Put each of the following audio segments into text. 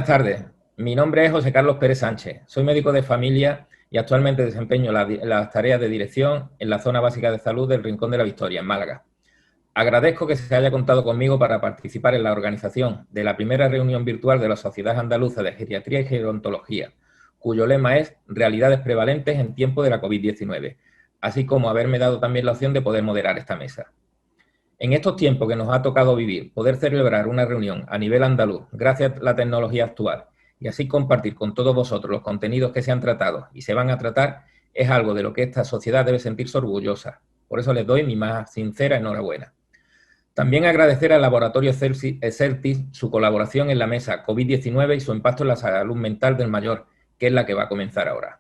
tardes. Mi nombre es José Carlos Pérez Sánchez. Soy médico de familia y actualmente desempeño las tareas de dirección en la Zona Básica de Salud del Rincón de la Victoria, en Málaga. Agradezco que se haya contado conmigo para participar en la organización de la primera reunión virtual de la Sociedad Andaluza de Geriatría y Gerontología, cuyo lema es Realidades prevalentes en tiempo de la COVID-19, así como haberme dado también la opción de poder moderar esta mesa. En estos tiempos que nos ha tocado vivir, poder celebrar una reunión a nivel andaluz gracias a la tecnología actual y así compartir con todos vosotros los contenidos que se han tratado y se van a tratar es algo de lo que esta sociedad debe sentirse orgullosa. Por eso les doy mi más sincera enhorabuena. También agradecer al laboratorio Exertis su colaboración en la mesa COVID-19 y su impacto en la salud mental del mayor, que es la que va a comenzar ahora.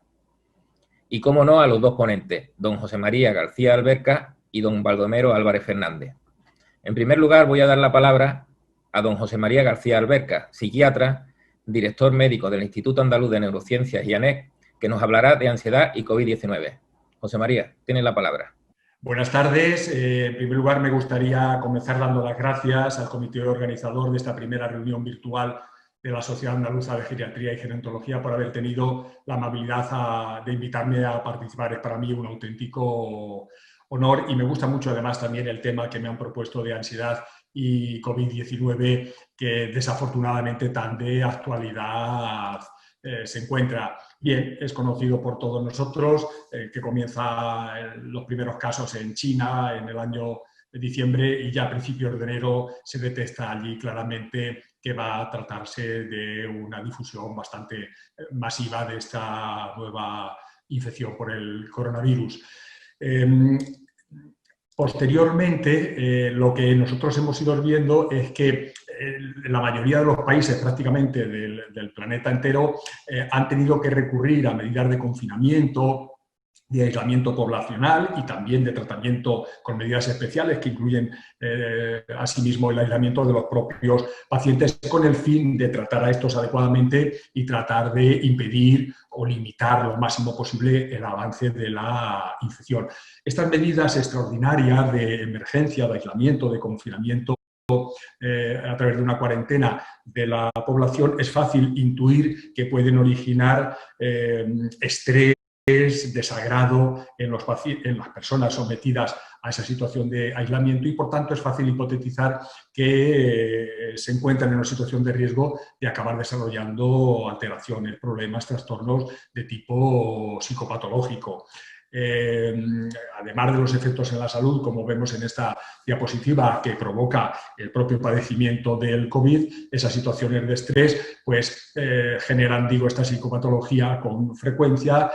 Y cómo no a los dos ponentes, don José María García Alberca y don Baldomero Álvarez Fernández. En primer lugar, voy a dar la palabra a don José María García Alberca, psiquiatra, director médico del Instituto Andaluz de Neurociencias y ANEC, que nos hablará de ansiedad y COVID-19. José María, tienes la palabra. Buenas tardes. En primer lugar, me gustaría comenzar dando las gracias al comité organizador de esta primera reunión virtual de la Sociedad Andaluza de Geriatría y Gerontología por haber tenido la amabilidad de invitarme a participar. Es para mí un auténtico honor y me gusta mucho además también el tema que me han propuesto de ansiedad y COVID-19, que desafortunadamente tan de actualidad se encuentra. Bien, es conocido por todos nosotros que comienza los primeros casos en China en el año de diciembre y ya a principios de enero se detecta allí claramente que va a tratarse de una difusión bastante masiva de esta nueva infección por el coronavirus. Posteriormente, lo que nosotros hemos ido viendo es que la mayoría de los países prácticamente del planeta entero han tenido que recurrir a medidas de confinamiento, de aislamiento poblacional y también de tratamiento con medidas especiales que incluyen asimismo el aislamiento de los propios pacientes con el fin de tratar a estos adecuadamente y tratar de impedir o limitar lo máximo posible el avance de la infección. Estas medidas extraordinarias de emergencia, de aislamiento, de confinamiento a través de una cuarentena de la población, es fácil intuir que pueden originar estrés, desagrado en las personas sometidas a esa situación de aislamiento y, por tanto, es fácil hipotetizar que se encuentran en una situación de riesgo de acabar desarrollando alteraciones, problemas, trastornos de tipo psicopatológico. Además de los efectos en la salud, como vemos en esta diapositiva, que provoca el propio padecimiento del COVID, esas situaciones de estrés pues, generan, digo, esta psicopatología con frecuencia,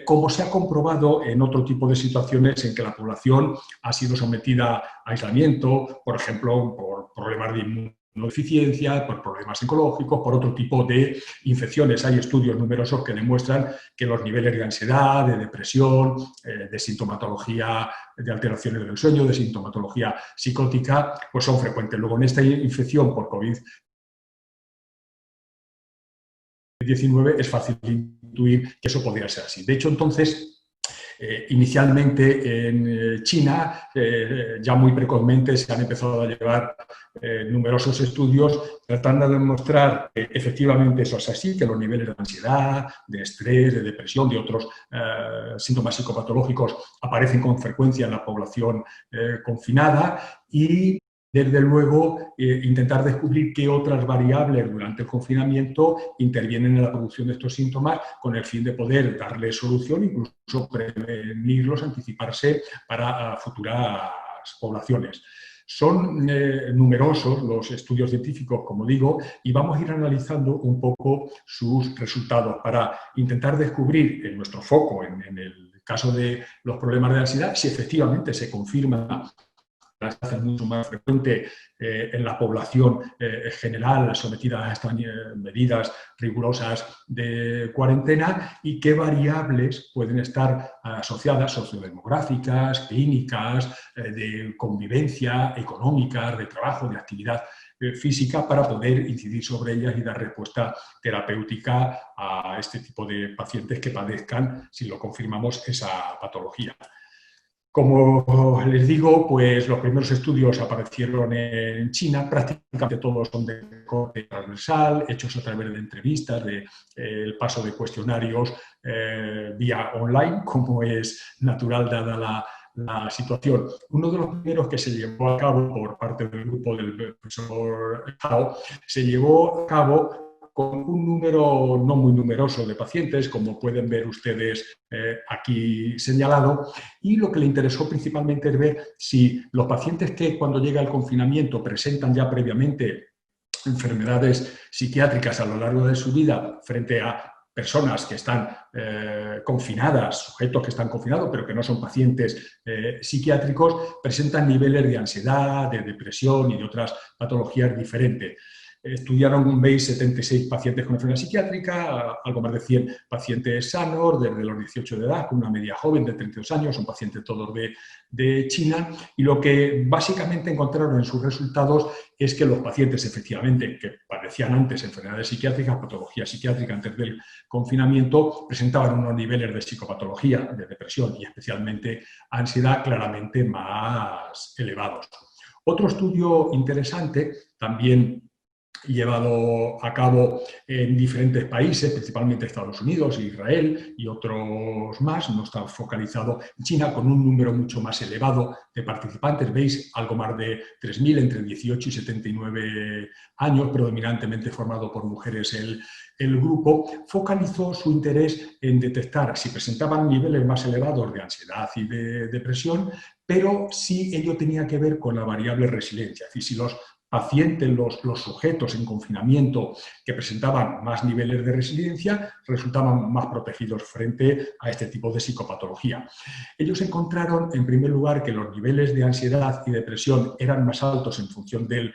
como se ha comprobado en otro tipo de situaciones en que la población ha sido sometida a aislamiento, por ejemplo, por problemas de inmunodeficiencia, por problemas oncológicos, por otro tipo de infecciones. Hay estudios numerosos que demuestran que los niveles de ansiedad, de depresión, de sintomatología de alteraciones del sueño, de sintomatología psicótica, pues son frecuentes. Luego, en esta infección por COVID-19 es fácil intuir que eso podría ser así. De hecho, entonces, inicialmente en China, ya muy precozmente, se han empezado a llevar numerosos estudios tratando de demostrar que efectivamente eso es así, que los niveles de ansiedad, de estrés, de depresión, de otros síntomas psicopatológicos aparecen con frecuencia en la población confinada y, desde luego, intentar descubrir qué otras variables durante el confinamiento intervienen en la producción de estos síntomas con el fin de poder darle solución, incluso prevenirlos, anticiparse para futuras poblaciones. Son numerosos los estudios científicos, como digo, y vamos a ir analizando un poco sus resultados para intentar descubrir en nuestro foco, en el caso de los problemas de ansiedad, si efectivamente se confirma es mucho más frecuente en la población general sometida a estas medidas rigurosas de cuarentena y qué variables pueden estar asociadas, sociodemográficas, clínicas, de convivencia, económicas, de trabajo, de actividad física, para poder incidir sobre ellas y dar respuesta terapéutica a este tipo de pacientes que padezcan, si lo confirmamos, esa patología. Como les digo, pues los primeros estudios aparecieron en China, prácticamente todos son de corte transversal, hechos a través de entrevistas, el paso de cuestionarios vía online, como es natural dada la situación. Uno de los primeros que se llevó a cabo por parte del grupo del profesor Hao, se llevó a cabo con un número no muy numeroso de pacientes, como pueden ver ustedes aquí señalado, y lo que le interesó principalmente es ver si los pacientes que cuando llega el confinamiento presentan ya previamente enfermedades psiquiátricas a lo largo de su vida frente a personas que están confinadas, sujetos que están confinados, pero que no son pacientes psiquiátricos, presentan niveles de ansiedad, de depresión y de otras patologías diferentes. Estudiaron, veis, 76 pacientes con enfermedad psiquiátrica, algo más de 100 pacientes sanos, desde los 18 de edad, con una media joven de 32 años, son pacientes todos de China, y lo que básicamente encontraron en sus resultados es que los pacientes, efectivamente, que padecían antes enfermedades psiquiátricas, patología psiquiátrica antes del confinamiento, presentaban unos niveles de psicopatología, de depresión y especialmente ansiedad claramente más elevados. Otro estudio interesante, también llevado a cabo en diferentes países, principalmente Estados Unidos, Israel y otros más, no está focalizado en China, con un número mucho más elevado de participantes, veis, algo más de 3.000 entre 18 y 79 años, predominantemente formado por mujeres el grupo, focalizó su interés en detectar si presentaban niveles más elevados de ansiedad y de depresión, pero si ello tenía que ver con la variable resiliencia, es decir, si los pacientes, los sujetos en confinamiento que presentaban más niveles de resiliencia, resultaban más protegidos frente a este tipo de psicopatología. Ellos encontraron, en primer lugar, que los niveles de ansiedad y depresión eran más altos en función del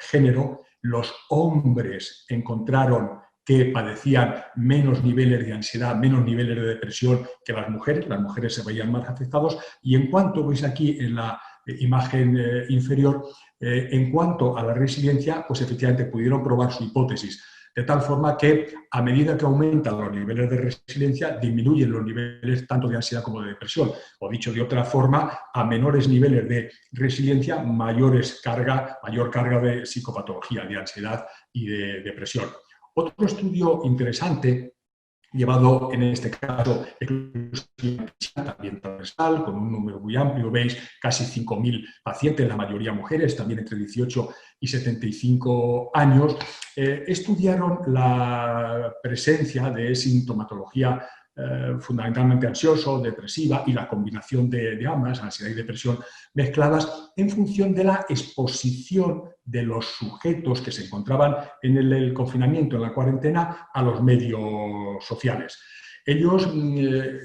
género. Los hombres encontraron que padecían menos niveles de ansiedad, menos niveles de depresión que las mujeres se veían más afectados, y en cuanto, veis aquí en la imagen inferior, en cuanto a la resiliencia, pues efectivamente pudieron probar su hipótesis, de tal forma que a medida que aumentan los niveles de resiliencia, disminuyen los niveles tanto de ansiedad como de depresión. O dicho de otra forma, a menores niveles de resiliencia, mayor carga de psicopatología, de ansiedad y de depresión. Otro estudio interesante, llevado en este caso también transversal, con un número muy amplio, veis casi 5.000 pacientes, la mayoría mujeres, también entre 18 y 75 años, estudiaron la presencia de sintomatología fundamentalmente ansioso, depresiva, y la combinación de ambas, ansiedad y depresión mezcladas, en función de la exposición de los sujetos que se encontraban en el confinamiento, en la cuarentena, a los medios sociales. Ellos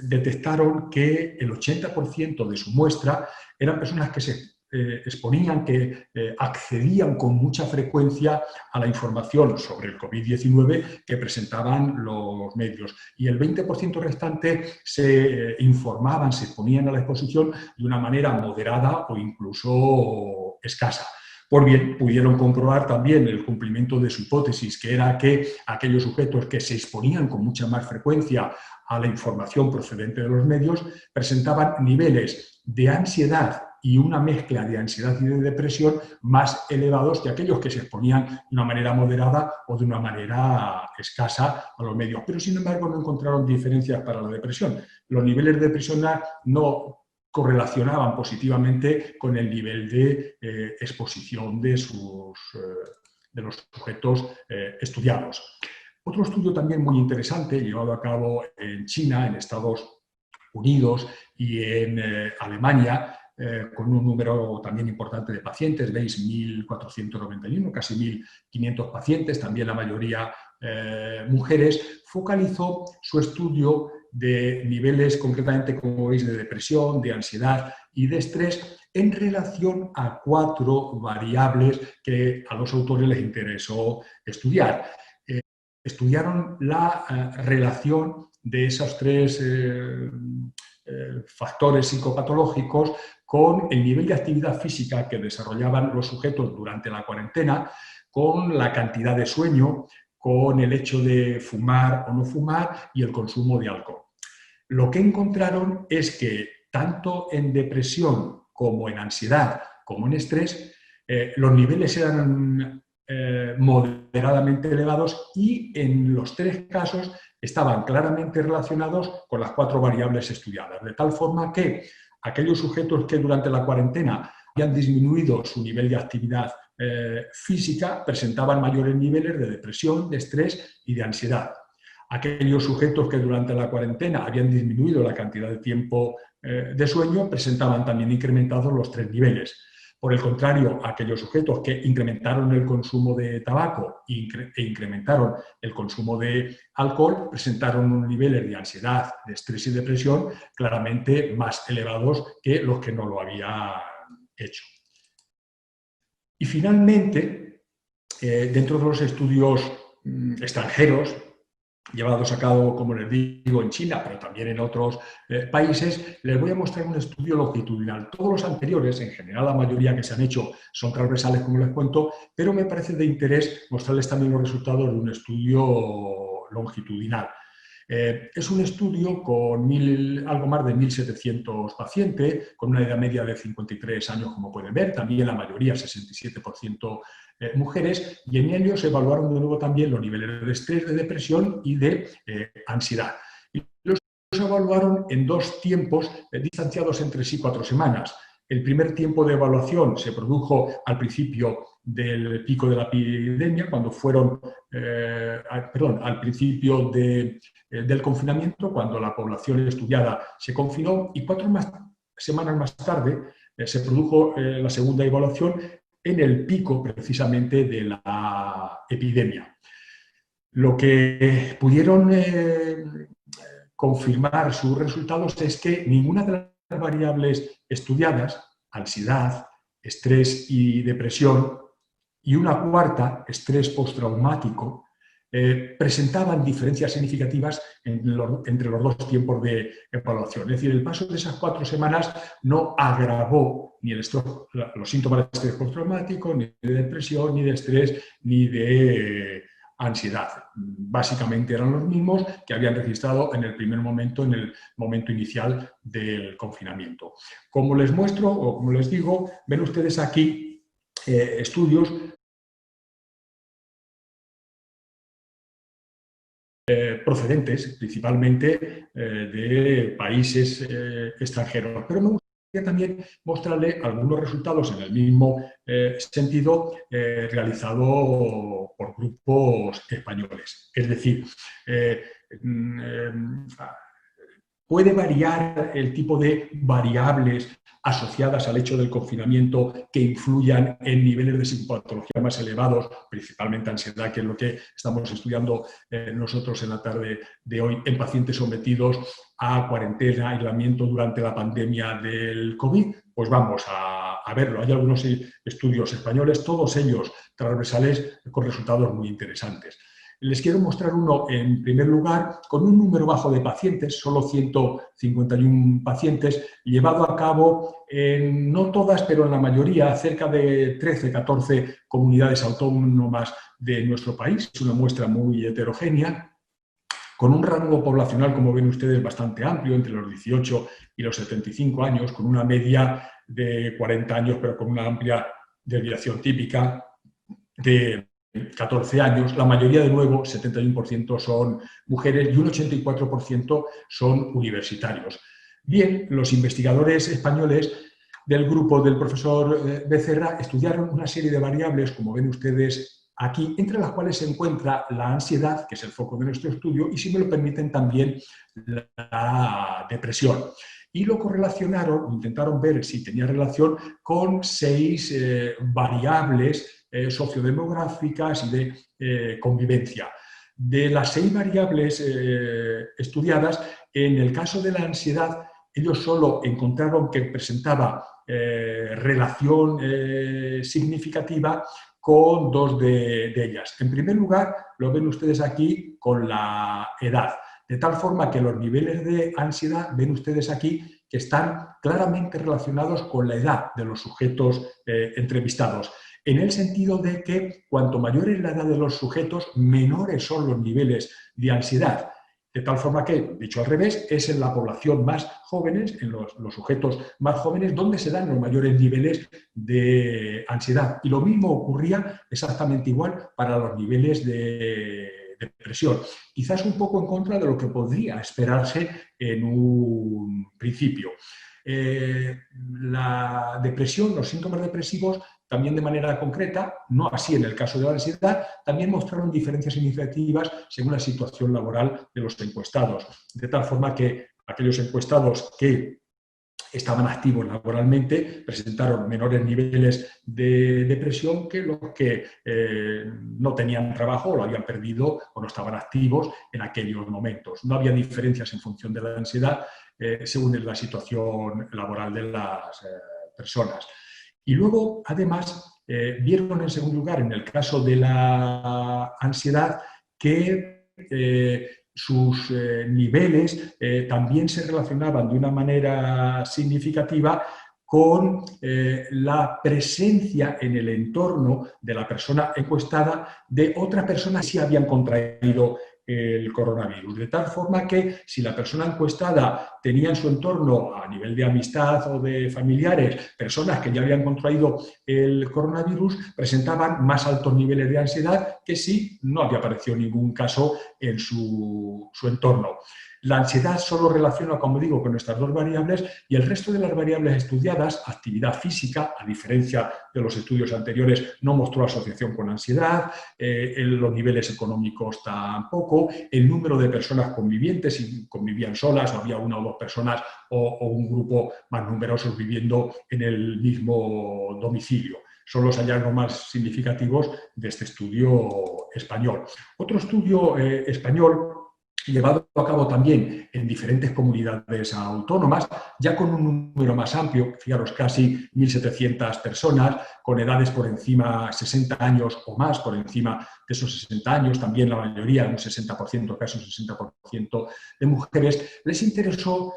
detectaron que el 80% de su muestra eran personas que se exponían, que accedían con mucha frecuencia a la información sobre el COVID-19 que presentaban los medios, y el 20% restante se informaban, se exponían a la exposición de una manera moderada o incluso escasa. Pues bien, pudieron comprobar también el cumplimiento de su hipótesis, que era que aquellos sujetos que se exponían con mucha más frecuencia a la información procedente de los medios presentaban niveles de ansiedad y una mezcla de ansiedad y de depresión más elevados que aquellos que se exponían de una manera moderada o de una manera escasa a los medios. Pero, sin embargo, no encontraron diferencias para la depresión. Los niveles de depresión no correlacionaban positivamente con el nivel de exposición de los sujetos estudiados. Otro estudio también muy interesante, llevado a cabo en China, en Estados Unidos y en Alemania, con un número también importante de pacientes, veis 1.491, casi 1.500 pacientes, también la mayoría mujeres, focalizó su estudio de niveles concretamente, como veis, de depresión, de ansiedad y de estrés en relación a 4 variables que a los autores les interesó estudiar. Estudiaron la relación de esos 3 factores psicopatológicos con el nivel de actividad física que desarrollaban los sujetos durante la cuarentena, con la cantidad de sueño, con el hecho de fumar o no fumar y el consumo de alcohol. Lo que encontraron es que tanto en depresión como en ansiedad, como en estrés, los niveles eran moderadamente elevados y en los 3 casos estaban claramente relacionados con las 4 variables estudiadas, de tal forma que aquellos sujetos que durante la cuarentena habían disminuido su nivel de actividad física presentaban mayores niveles de depresión, de estrés y de ansiedad. Aquellos sujetos que durante la cuarentena habían disminuido la cantidad de tiempo de sueño presentaban también incrementados los 3 niveles. Por el contrario, aquellos sujetos que incrementaron el consumo de tabaco e incrementaron el consumo de alcohol presentaron unos niveles de ansiedad, de estrés y depresión claramente más elevados que los que no lo habían hecho. Y finalmente, dentro de los estudios extranjeros, llevados a cabo, como les digo, en China, pero también en otros países, les voy a mostrar un estudio longitudinal. Todos los anteriores, en general la mayoría que se han hecho, son transversales, como les cuento, pero me parece de interés mostrarles también los resultados de un estudio longitudinal. Es un estudio con algo más de 1.700 pacientes, con una edad media de 53 años, como pueden ver, también la mayoría, 67%, mujeres, y en ellos se evaluaron de nuevo también los niveles de estrés, de depresión y de ansiedad. Y los evaluaron en 2 tiempos distanciados entre sí 4 semanas. El primer tiempo de evaluación se produjo al principio del pico de la epidemia, cuando fueron, al principio del confinamiento, cuando la población estudiada se confinó, y 4 semanas más tarde se produjo la segunda evaluación en el pico precisamente de la epidemia. Lo que pudieron confirmar sus resultados es que ninguna de las variables estudiadas, ansiedad, estrés y depresión, y una cuarta, estrés postraumático, presentaban diferencias significativas entre los 2 tiempos de evaluación. Es decir, el paso de esas 4 semanas no agravó ni los síntomas de estrés postraumático, ni de depresión, ni de estrés, ni de ansiedad. Básicamente eran los mismos que habían registrado en el primer momento, en el momento inicial del confinamiento. Como les muestro, o como les digo, ven ustedes aquí estudios procedentes principalmente de países extranjeros. Pero me gustaría también mostrarle algunos resultados en el mismo sentido realizado por grupos españoles. Es decir, puede variar el tipo de variables asociadas al hecho del confinamiento que influyan en niveles de psicopatología más elevados, principalmente ansiedad, que es lo que estamos estudiando nosotros en la tarde de hoy, en pacientes sometidos a cuarentena, aislamiento durante la pandemia del COVID. Pues vamos a verlo. Hay algunos estudios españoles, todos ellos transversales, con resultados muy interesantes. Les quiero mostrar uno, en primer lugar, con un número bajo de pacientes, solo 151 pacientes, llevado a cabo en, no todas, pero en la mayoría, cerca de 13, 14 comunidades autónomas de nuestro país. Es una muestra muy heterogénea, con un rango poblacional, como ven ustedes, bastante amplio, entre los 18 y los 75 años, con una media de 40 años, pero con una amplia desviación típica de 14 años. La mayoría, de nuevo, 71% son mujeres y un 84% son universitarios. Bien, los investigadores españoles del grupo del profesor Becerra estudiaron una serie de variables, como ven ustedes aquí, entre las cuales se encuentra la ansiedad, que es el foco de nuestro estudio, y, si me lo permiten, también la depresión. Y lo correlacionaron, intentaron ver si tenía relación con 6 variables sociodemográficas y de convivencia. De las 6 variables estudiadas, en el caso de la ansiedad, ellos solo encontraron que presentaba relación significativa con 2 de ellas. En primer lugar, lo ven ustedes aquí con la edad, de tal forma que los niveles de ansiedad, ven ustedes aquí, que están claramente relacionados con la edad de los sujetos entrevistados, en el sentido de que cuanto mayor es la edad de los sujetos, menores son los niveles de ansiedad. De tal forma que, dicho al revés, es en la población más jóvenes, en los sujetos más jóvenes, donde se dan los mayores niveles de ansiedad. Y lo mismo ocurría exactamente igual para los niveles de depresión. Quizás un poco en contra de lo que podría esperarse en un principio. La depresión, los síntomas depresivos, también de manera concreta, no así en el caso de la ansiedad, también mostraron diferencias significativas según la situación laboral de los encuestados. De tal forma que aquellos encuestados que estaban activos laboralmente presentaron menores niveles de depresión que los que no tenían trabajo o lo habían perdido o no estaban activos en aquellos momentos. No había diferencias en función de la ansiedad según la situación laboral de las personas. Y luego, además, vieron en segundo lugar, en el caso de la ansiedad, que sus niveles también se relacionaban de una manera significativa con la presencia en el entorno de la persona encuestada de otras personas que sí habían contraído el coronavirus. De tal forma que si la persona encuestada tenía en su entorno, a nivel de amistad o de familiares, personas que ya habían contraído el coronavirus, presentaban más altos niveles de ansiedad que si no había aparecido ningún caso en su entorno. La ansiedad solo relaciona, como digo, con estas dos variables y el resto de las variables estudiadas, actividad física, a diferencia de los estudios anteriores, no mostró asociación con ansiedad, los niveles económicos tampoco, el número de personas convivientes, si convivían solas o había una o dos personas o un grupo más numerosos viviendo en el mismo domicilio. Son los hallazgos más significativos de este estudio español. Otro estudio español llevado a cabo también en diferentes comunidades autónomas, ya con un número más amplio, fijaros, casi 1.700 personas, con edades por encima de 60 años o más, por encima de esos 60 años, también la mayoría, un 60%, casi un 60% de mujeres, les interesó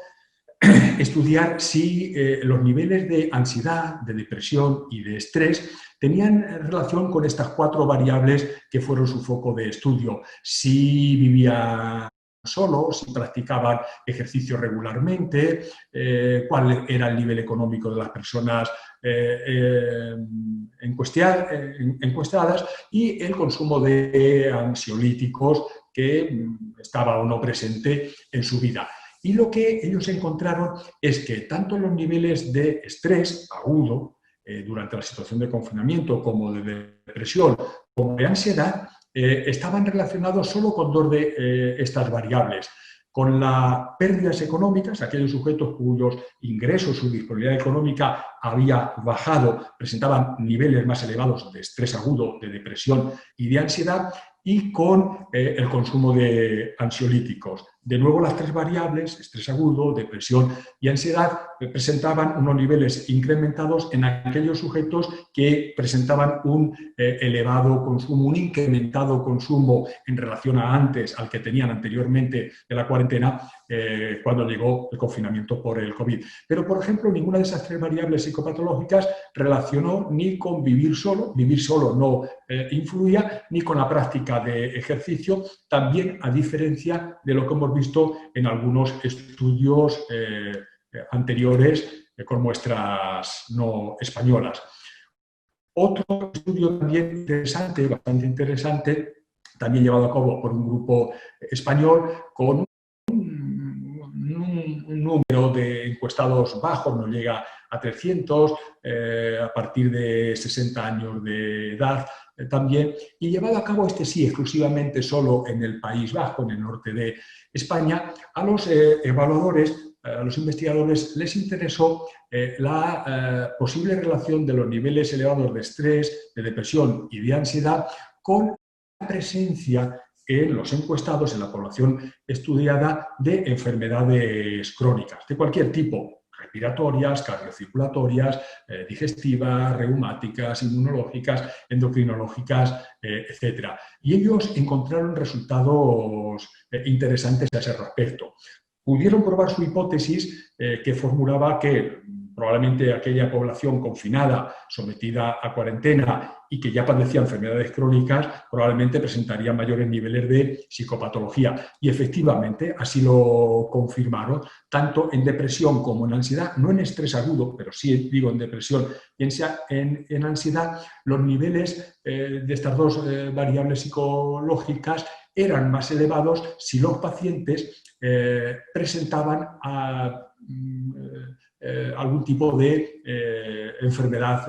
estudiar si los niveles de ansiedad, de depresión y de estrés tenían relación con estas cuatro variables que fueron su foco de estudio. Si vivía solo, si practicaban ejercicio regularmente, cuál era el nivel económico de las personas encuestadas y el consumo de ansiolíticos que estaba o no presente en su vida. Y lo que ellos encontraron es que tanto los niveles de estrés agudo durante la situación de confinamiento como de depresión como de ansiedad estaban relacionados solo con dos de estas variables. Con las pérdidas económicas, aquellos sujetos cuyos ingresos, su disponibilidad económica había bajado, presentaban niveles más elevados de estrés agudo, de depresión y de ansiedad, y con el consumo de ansiolíticos. De nuevo, las tres variables, estrés agudo, depresión y ansiedad, presentaban unos niveles incrementados en aquellos sujetos que presentaban un elevado consumo, un incrementado consumo en relación a antes, al que tenían anteriormente de la cuarentena, cuando llegó el confinamiento por el COVID. Pero, por ejemplo, ninguna de esas tres variables psicopatológicas relacionó ni con vivir solo no influía, ni con la práctica de ejercicio, también a diferencia de lo que hemos visto en algunos estudios anteriores con muestras no españolas. Otro estudio también interesante, bastante interesante, también llevado a cabo por un grupo español con un número de encuestados bajos, no llega a 300, a partir de 60 años de edad también, y llevado a cabo este sí exclusivamente solo en el País Vasco, en el norte de España. A los evaluadores, a los investigadores les interesó la posible relación de los niveles elevados de estrés, de depresión y de ansiedad con la presencia en los encuestados, en la población estudiada, de enfermedades crónicas, de cualquier tipo, respiratorias, cardiocirculatorias, digestivas, reumáticas, inmunológicas, endocrinológicas, etc. Y ellos encontraron resultados interesantes a ese respecto. Pudieron probar su hipótesis que formulaba que probablemente aquella población confinada, sometida a cuarentena y que ya padecía enfermedades crónicas, probablemente presentaría mayores niveles de psicopatología. Y efectivamente así lo confirmaron, tanto en depresión como en ansiedad, no en estrés agudo, pero sí digo en depresión y en ansiedad, los niveles de estas dos variables psicológicas eran más elevados si los pacientes presentaban algún tipo de enfermedad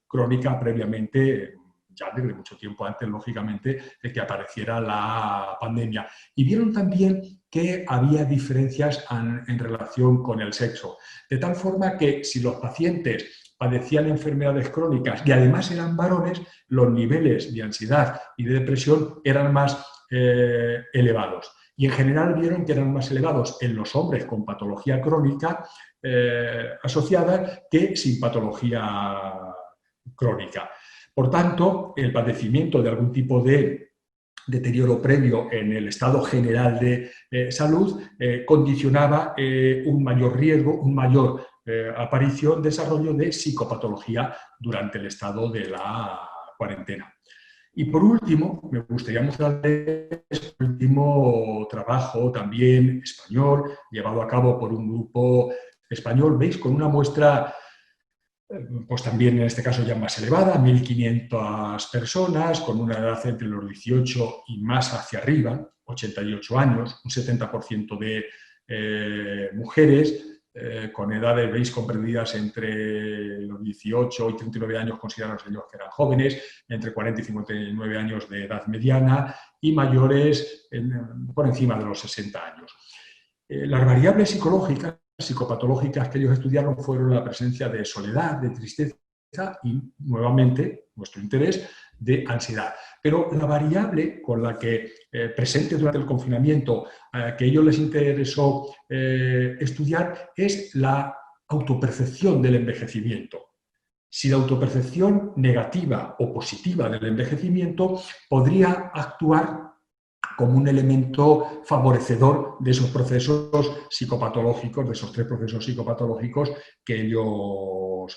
crónica previamente, ya desde mucho tiempo antes, lógicamente, de que apareciera la pandemia. Y vieron también que había diferencias en relación con el sexo, de tal forma que si los pacientes padecían enfermedades crónicas y además eran varones, los niveles de ansiedad y de depresión eran más elevados. Y en general vieron que eran más elevados en los hombres con patología crónica asociada que sin patología crónica. Por tanto, el padecimiento de algún tipo de deterioro previo en el estado general de salud condicionaba un mayor riesgo, un mayor aparición, desarrollo de psicopatología durante el estado de la cuarentena. Y por último, me gustaría mostrarles el último trabajo también español, llevado a cabo por un grupo español, ¿veis? Con una muestra, pues también en este caso ya más elevada, 1.500 personas, con una edad entre los 18 y más hacia arriba, 88 años, un 70% de mujeres, con edades, veis, comprendidas entre los 18 y 39 años, considerados ellos que eran jóvenes, entre 40 y 59 años de edad mediana y mayores por encima de los 60 años. Las variables psicológicas, psicopatológicas que ellos estudiaron fueron la presencia de soledad, de tristeza y, nuevamente, nuestro interés, de ansiedad. Pero la variable con la que presente durante el confinamiento que a ellos les interesó estudiar es la autopercepción del envejecimiento. Si la autopercepción negativa o positiva del envejecimiento podría actuar como un elemento favorecedor de esos procesos psicopatológicos, de esos 3 procesos psicopatológicos que ellos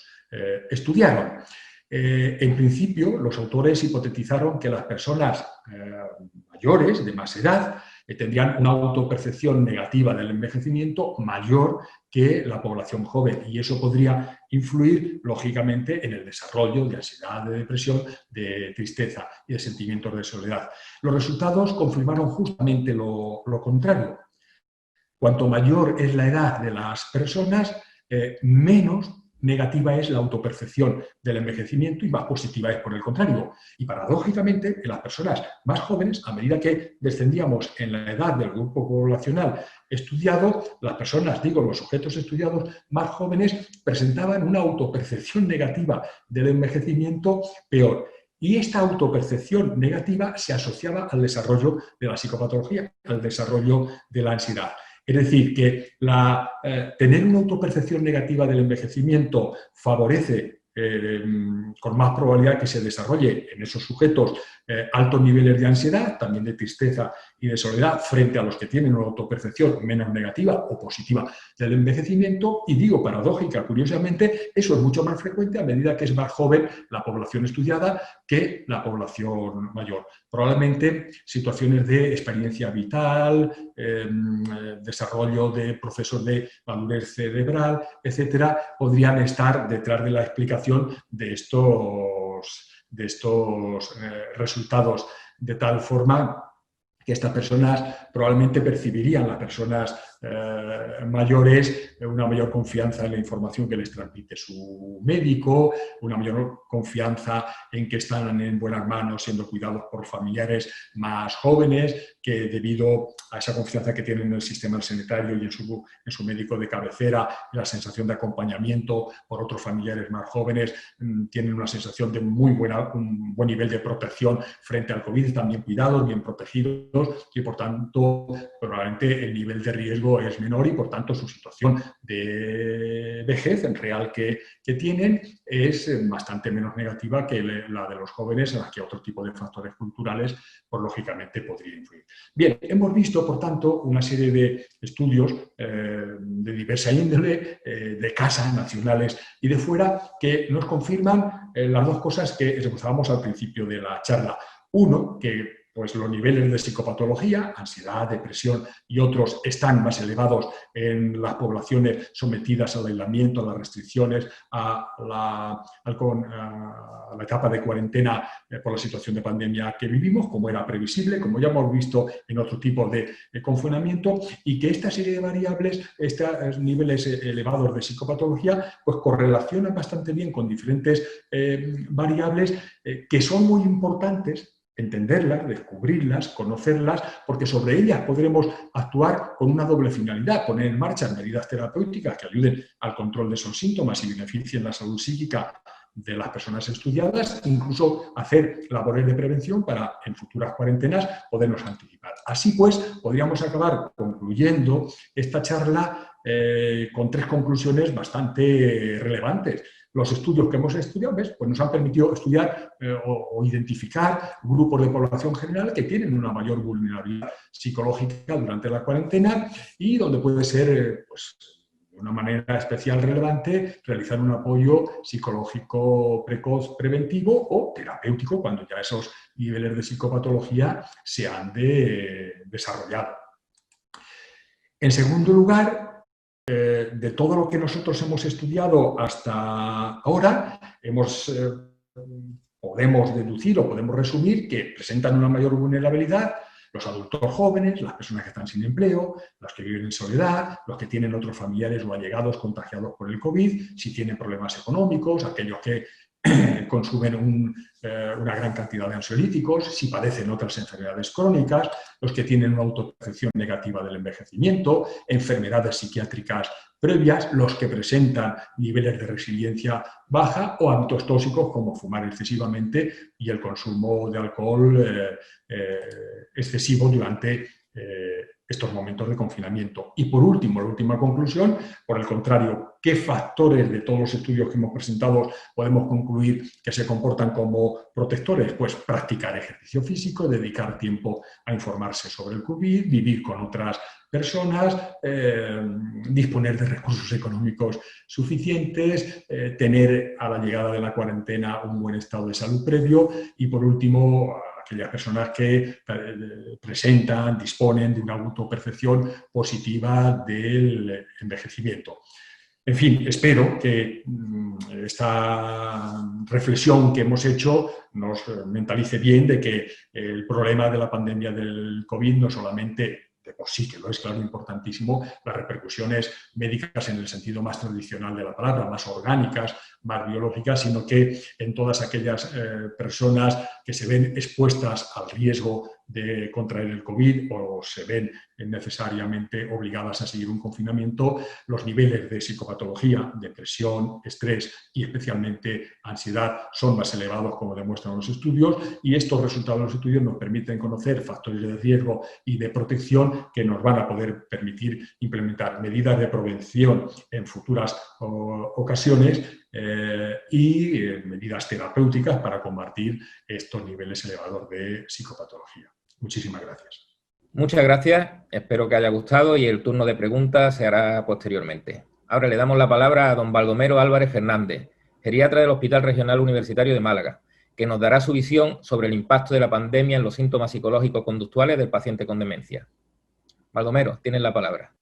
estudiaron. En principio, los autores hipotetizaron que las personas mayores, de más edad, tendrían una autopercepción negativa del envejecimiento mayor que la población joven, y eso podría influir, lógicamente, en el desarrollo de ansiedad, de depresión, de tristeza y de sentimientos de soledad. Los resultados confirmaron justamente lo contrario. Cuanto mayor es la edad de las personas, menos negativa es la autopercepción del envejecimiento y más positiva es por el contrario. Y paradójicamente, en las personas más jóvenes, a medida que descendíamos en la edad del grupo poblacional estudiado, las personas, digo, los sujetos estudiados más jóvenes presentaban una autopercepción negativa del envejecimiento peor. Y esta autopercepción negativa se asociaba al desarrollo de la psicopatología, al desarrollo de la ansiedad. Es decir, que tener una autopercepción negativa del envejecimiento favorece con más probabilidad que se desarrolle en esos sujetos altos niveles de ansiedad, también de tristeza y de soledad, frente a los que tienen una autopercepción menos negativa o positiva del envejecimiento. Y digo, paradójica, curiosamente, eso es mucho más frecuente a medida que es más joven la población estudiada que la población mayor. Probablemente situaciones de experiencia vital, desarrollo de procesos de madurez cerebral, etcétera, podrían estar detrás de la explicación de estos resultados, de tal forma que estas personas probablemente percibirían, las personas mayores, una mayor confianza en la información que les transmite su médico, una mayor confianza en que están en buenas manos siendo cuidados por familiares más jóvenes, que debido a esa confianza que tienen en el sistema sanitario y en su médico de cabecera, la sensación de acompañamiento por otros familiares más jóvenes, tienen una sensación de un buen nivel de protección frente al COVID, están bien cuidados, bien protegidos y por tanto probablemente el nivel de riesgo es menor y por tanto su situación de vejez en real que tienen es bastante menos negativa que la de los jóvenes, en la que otro tipo de factores culturales pues lógicamente podría influir. Bien, hemos visto por tanto una serie de estudios de diversa índole, de casa, nacionales y de fuera, que nos confirman las dos cosas que esbozábamos al principio de la charla. Uno, que pues los niveles de psicopatología, ansiedad, depresión y otros están más elevados en las poblaciones sometidas al aislamiento, a las restricciones, a la etapa de cuarentena por la situación de pandemia que vivimos, como era previsible, como ya hemos visto en otro tipo de confinamiento, y que esta serie de variables, estos niveles elevados de psicopatología, pues correlacionan bastante bien con diferentes variables que son muy importantes entenderlas, descubrirlas, conocerlas, porque sobre ellas podremos actuar con una doble finalidad, poner en marcha medidas terapéuticas que ayuden al control de esos síntomas y beneficien la salud psíquica de las personas estudiadas, incluso hacer labores de prevención para en futuras cuarentenas podernos anticipar. Así pues, podríamos acabar concluyendo esta charla con tres conclusiones bastante relevantes. Los estudios que hemos estudiado, ¿ves? Pues nos han permitido estudiar o identificar grupos de población general que tienen una mayor vulnerabilidad psicológica durante la cuarentena y donde puede ser pues, de una manera especial relevante realizar un apoyo psicológico precoz preventivo o terapéutico cuando ya esos niveles de psicopatología se han desarrollado. En segundo lugar, de todo lo que nosotros hemos estudiado hasta ahora, podemos deducir o podemos resumir que presentan una mayor vulnerabilidad los adultos jóvenes, las personas que están sin empleo, los que viven en soledad, los que tienen otros familiares o allegados contagiados por el COVID, si tienen problemas económicos, aquellos que consumen una gran cantidad de ansiolíticos, si padecen otras enfermedades crónicas, los que tienen una autopercepción negativa del envejecimiento, enfermedades psiquiátricas previas, los que presentan niveles de resiliencia baja o hábitos tóxicos como fumar excesivamente y el consumo de alcohol excesivo durante estos momentos de confinamiento. Y por último, la última conclusión, por el contrario, ¿qué factores de todos los estudios que hemos presentado podemos concluir que se comportan como protectores? Pues practicar ejercicio físico, dedicar tiempo a informarse sobre el COVID, vivir con otras personas, disponer de recursos económicos suficientes, tener a la llegada de la cuarentena un buen estado de salud previo y, por último, aquellas personas que presentan, disponen de una autopercepción positiva del envejecimiento. En fin, espero que esta reflexión que hemos hecho nos mentalice bien de que el problema de la pandemia del COVID no solamente de por sí, que lo es, claro, importantísimo, las repercusiones médicas en el sentido más tradicional de la palabra, más orgánicas, más biológicas, sino que en todas aquellas personas que se ven expuestas al riesgo de contraer el COVID o se ven necesariamente obligadas a seguir un confinamiento, los niveles de psicopatología, depresión, estrés y especialmente ansiedad son más elevados, como demuestran los estudios, y estos resultados de los estudios nos permiten conocer factores de riesgo y de protección que nos van a poder permitir implementar medidas de prevención en futuras ocasiones y medidas terapéuticas para combatir estos niveles elevados de psicopatología. Muchísimas gracias. Muchas gracias, espero que haya gustado y el turno de preguntas se hará posteriormente. Ahora le damos la palabra a don Baldomero Álvarez Fernández, geriatra del Hospital Regional Universitario de Málaga, que nos dará su visión sobre el impacto de la pandemia en los síntomas psicológicos conductuales del paciente con demencia. Baldomero, tienes la palabra.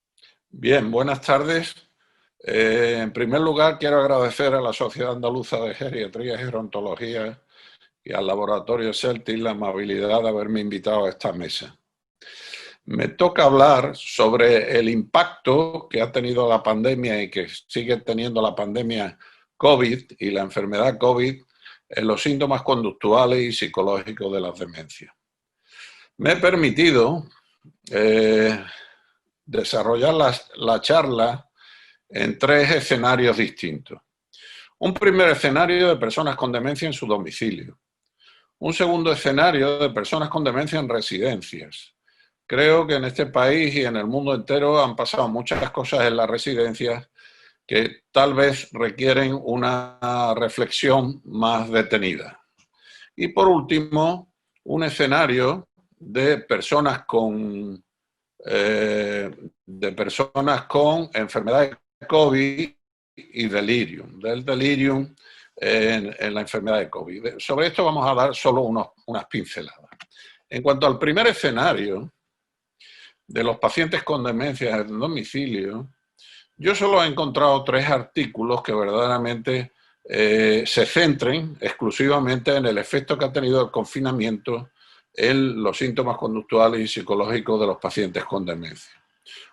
Bien, buenas tardes. En primer lugar, quiero agradecer a la Sociedad Andaluza de Geriatría y Gerontología y al Laboratorio Celtis la amabilidad de haberme invitado a esta mesa. Me toca hablar sobre el impacto que ha tenido la pandemia y que sigue teniendo la pandemia COVID y la enfermedad COVID en los síntomas conductuales y psicológicos de las demencias. Me he permitido desarrollar la charla en tres escenarios distintos. Un primer escenario de personas con demencia en su domicilio. Un segundo escenario de personas con demencia en residencias. Creo que en este país y en el mundo entero han pasado muchas cosas en las residencias que tal vez requieren una reflexión más detenida. Y por último, un escenario de personas con de personas con enfermedad de COVID y delirium, del delirium en la enfermedad de COVID. Sobre esto vamos a dar solo unas pinceladas. En cuanto al primer escenario de los pacientes con demencia en el domicilio, yo solo he encontrado 3 artículos que verdaderamente se centren exclusivamente en el efecto que ha tenido el confinamiento en los síntomas conductuales y psicológicos de los pacientes con demencia.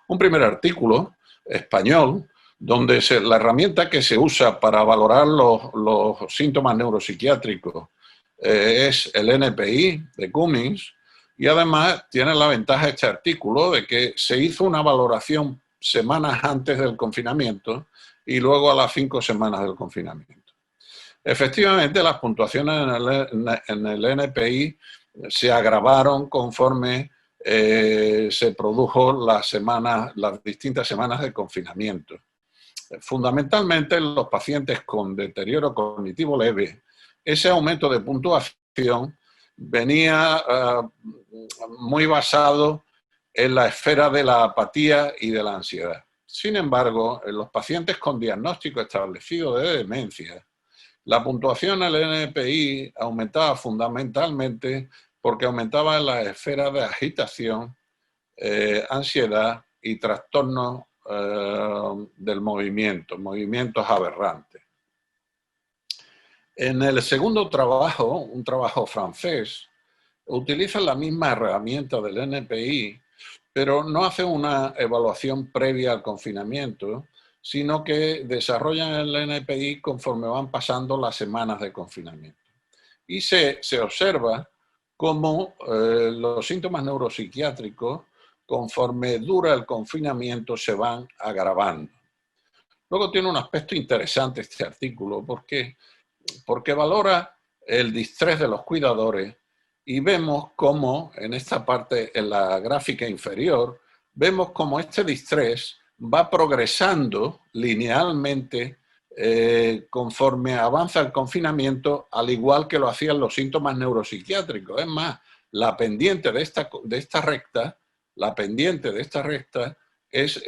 Un primer artículo español, donde la herramienta que se usa para valorar los síntomas neuropsiquiátricos es el NPI de Cummings, y además tiene la ventaja este artículo de que se hizo una valoración semanas antes del confinamiento y luego a las 5 semanas del confinamiento. Efectivamente, las puntuaciones en el NPI se agravaron conforme se produjo las distintas semanas de confinamiento. Fundamentalmente en los pacientes con deterioro cognitivo leve, ese aumento de puntuación venía muy basado en la esfera de la apatía y de la ansiedad. Sin embargo, en los pacientes con diagnóstico establecido de demencia, la puntuación en el NPI aumentaba fundamentalmente porque aumentaba en la esfera de agitación, ansiedad y trastornos del movimiento, movimientos aberrantes. En el segundo trabajo, un trabajo francés, utiliza la misma herramienta del NPI, pero no hace una evaluación previa al confinamiento, sino que desarrollan el NPI conforme van pasando las semanas de confinamiento. Y se observa cómo los síntomas neuropsiquiátricos, conforme dura el confinamiento, se van agravando. Luego tiene un aspecto interesante este artículo, porque valora el distrés de los cuidadores y vemos cómo en esta parte, en la gráfica inferior, vemos cómo este distrés va progresando linealmente conforme avanza el confinamiento, al igual que lo hacían los síntomas neuropsiquiátricos. Es más, la pendiente de esta recta es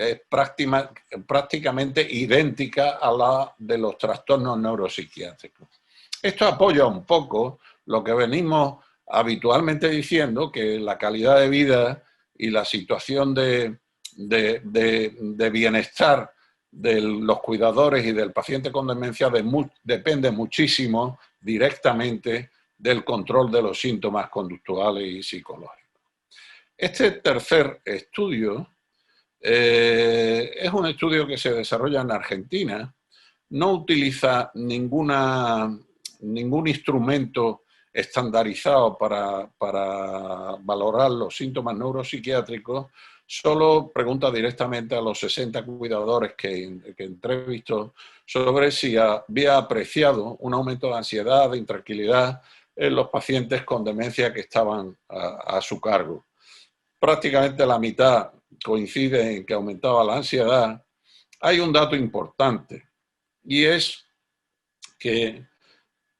prácticamente idéntica a la de los trastornos neuropsiquiátricos. Esto apoya un poco lo que venimos habitualmente diciendo, que la calidad de vida y la situación de bienestar de los cuidadores y del paciente con demencia depende muchísimo directamente del control de los síntomas conductuales y psicológicos. Este tercer estudio es un estudio que se desarrolla en Argentina, no utiliza ningún instrumento estandarizado para valorar los síntomas neuropsiquiátricos, solo pregunta directamente a los 60 cuidadores que entrevistó sobre si había apreciado un aumento de ansiedad, de intranquilidad en los pacientes con demencia que estaban a su cargo. Prácticamente la mitad coincide en que aumentaba la ansiedad. Hay un dato importante y es que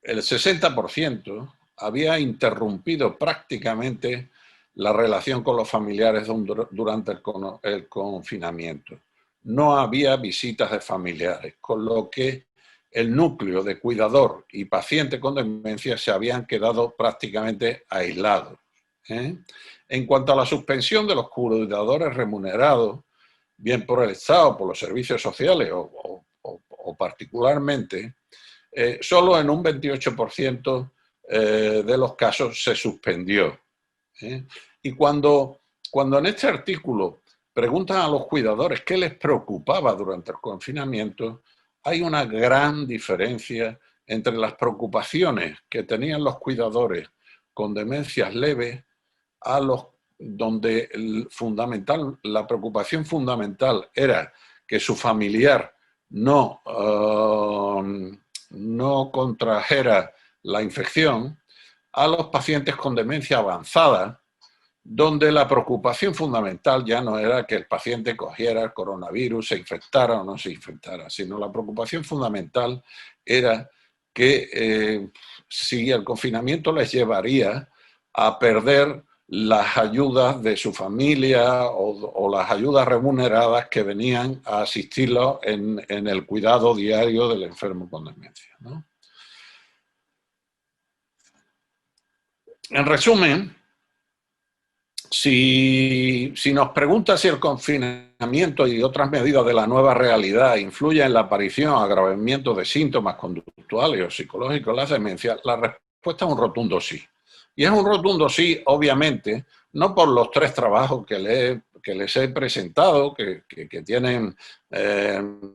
el 60% había interrumpido prácticamente la relación con los familiares durante el confinamiento. No había visitas de familiares, con lo que el núcleo de cuidador y paciente con demencia se habían quedado prácticamente aislados. En cuanto a la suspensión de los cuidadores remunerados, bien por el Estado, por los servicios sociales o particularmente, solo en un 28% de los casos se suspendió. Y cuando en este artículo preguntan a los cuidadores qué les preocupaba durante el confinamiento, hay una gran diferencia entre las preocupaciones que tenían los cuidadores con demencias leves a los donde la preocupación fundamental era que su familiar no contrajera la infección, a los pacientes con demencia avanzada, donde la preocupación fundamental ya no era que el paciente cogiera el coronavirus, se infectara o no se infectara, sino la preocupación fundamental era que si el confinamiento les llevaría a perder las ayudas de su familia o las ayudas remuneradas que venían a asistirlo en el cuidado diario del enfermo con demencia, ¿no? En resumen, si nos pregunta si el confinamiento y otras medidas de la nueva realidad influyen en la aparición o agravamiento de síntomas conductuales o psicológicos de la demencia, la respuesta es un rotundo sí. Y es un rotundo sí, obviamente, no por los 3 trabajos que les he presentado, que tienen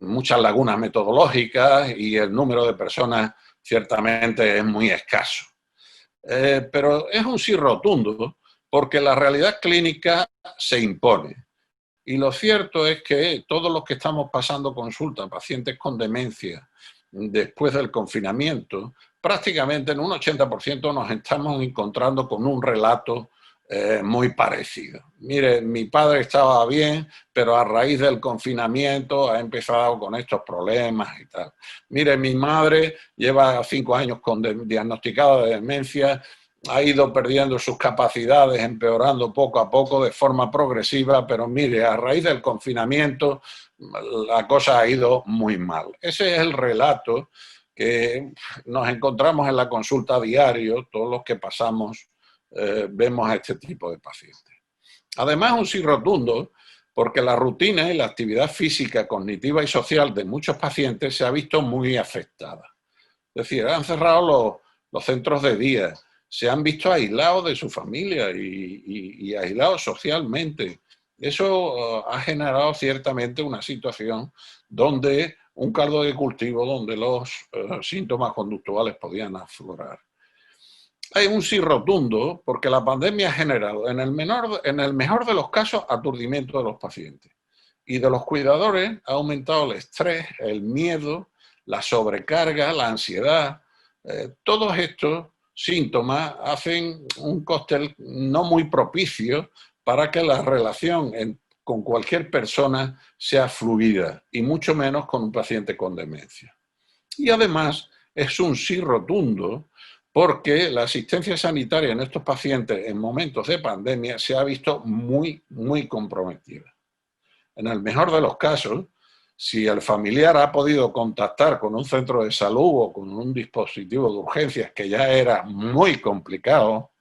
muchas lagunas metodológicas y el número de personas ciertamente es muy escaso. Pero es un sí rotundo porque la realidad clínica se impone. Y lo cierto es que todos los que estamos pasando consulta, pacientes con demencia, después del confinamiento, prácticamente en un 80% nos estamos encontrando con un relato muy parecido. Mire, mi padre estaba bien, pero a raíz del confinamiento ha empezado con estos problemas y tal. Mire, mi madre lleva 5 años diagnosticada de demencia, ha ido perdiendo sus capacidades, empeorando poco a poco de forma progresiva, pero mire, a raíz del confinamiento la cosa ha ido muy mal. Ese es el relato que nos encontramos en la consulta diario, todos los que pasamos vemos a este tipo de pacientes. Además, un sí rotundo, porque la rutina y la actividad física, cognitiva y social de muchos pacientes se ha visto muy afectada. Es decir, han cerrado los centros de día, se han visto aislados de su familia y aislados socialmente. Eso ha generado ciertamente una situación donde un caldo de cultivo, donde los síntomas conductuales podían aflorar. Hay un sí rotundo porque la pandemia ha generado, en el mejor de los casos, aturdimiento de los pacientes. Y de los cuidadores ha aumentado el estrés, el miedo, la sobrecarga, la ansiedad. Todos estos síntomas hacen un cóctel no muy propicio para que la relación con cualquier persona sea fluida, y mucho menos con un paciente con demencia. Y además es un sí rotundo porque la asistencia sanitaria en estos pacientes en momentos de pandemia se ha visto muy, muy comprometida. En el mejor de los casos, si el familiar ha podido contactar con un centro de salud o con un dispositivo de urgencias, que ya era muy complicado,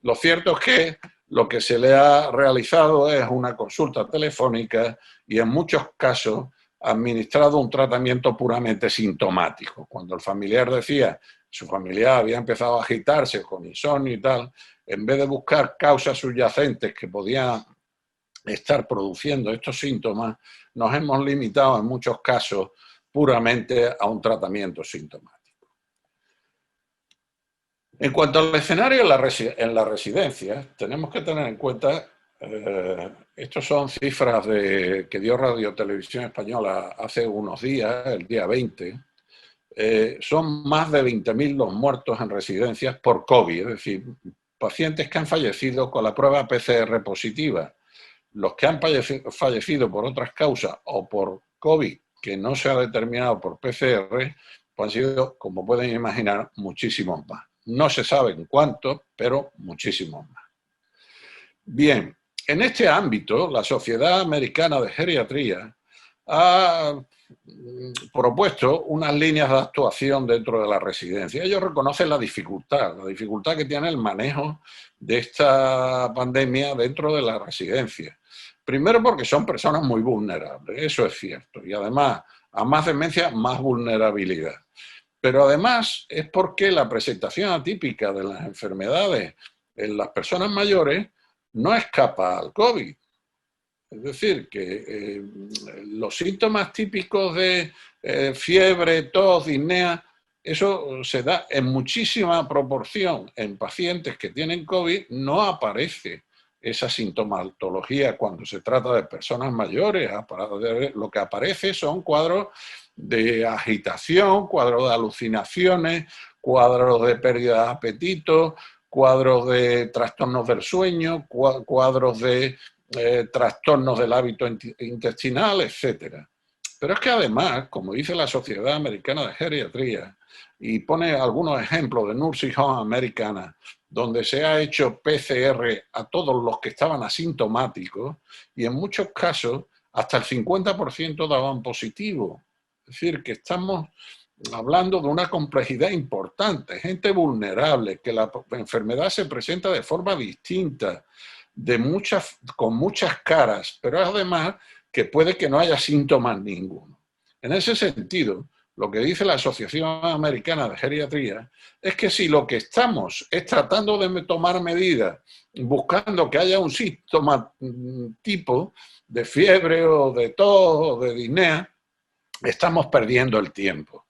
lo cierto es que lo que se le ha realizado es una consulta telefónica y en muchos casos administrado un tratamiento puramente sintomático. Cuando el familiar decía su familiar había empezado a agitarse con insomnio y tal, en vez de buscar causas subyacentes que podían estar produciendo estos síntomas, nos hemos limitado en muchos casos puramente a un tratamiento sintomático. En cuanto al escenario en la residencia, tenemos que tener en cuenta, estos son cifras que dio Radio Televisión Española hace unos días, el día 20, son más de 20.000 los muertos en residencias por COVID, es decir, pacientes que han fallecido con la prueba PCR positiva. Los que han fallecido por otras causas o por COVID que no se ha determinado por PCR, pues han sido, como pueden imaginar, muchísimos más. No se saben cuántos, pero muchísimos más. Bien, en este ámbito, la Sociedad Americana de Geriatría ha propuesto unas líneas de actuación dentro de la residencia. Ellos reconocen la dificultad que tiene el manejo de esta pandemia dentro de la residencia. Primero porque son personas muy vulnerables, eso es cierto, y además, a más demencia, más vulnerabilidad. Pero además es porque la presentación atípica de las enfermedades en las personas mayores no escapa al COVID. Es decir, que los síntomas típicos de fiebre, tos, disnea, eso se da en muchísima proporción en pacientes que tienen COVID. No aparece esa sintomatología cuando se trata de personas mayores. Lo que aparece son cuadros de agitación, cuadros de alucinaciones, cuadros de pérdida de apetito, cuadros de trastornos del sueño, cuadros de trastornos del hábito intestinal, etc. Pero es que además, como dice la Sociedad Americana de Geriatría, y pone algunos ejemplos de Nursing Home Americana, donde se ha hecho PCR a todos los que estaban asintomáticos y en muchos casos hasta el 50% daban positivo. Es decir, que estamos hablando de una complejidad importante, gente vulnerable, que la enfermedad se presenta de forma distinta, con muchas caras, pero además que puede que no haya síntomas ninguno. En ese sentido, lo que dice la Asociación Americana de Geriatría es que si lo que estamos es tratando de tomar medidas, buscando que haya un síntoma tipo de fiebre o de tos o de disnea, estamos perdiendo el tiempo.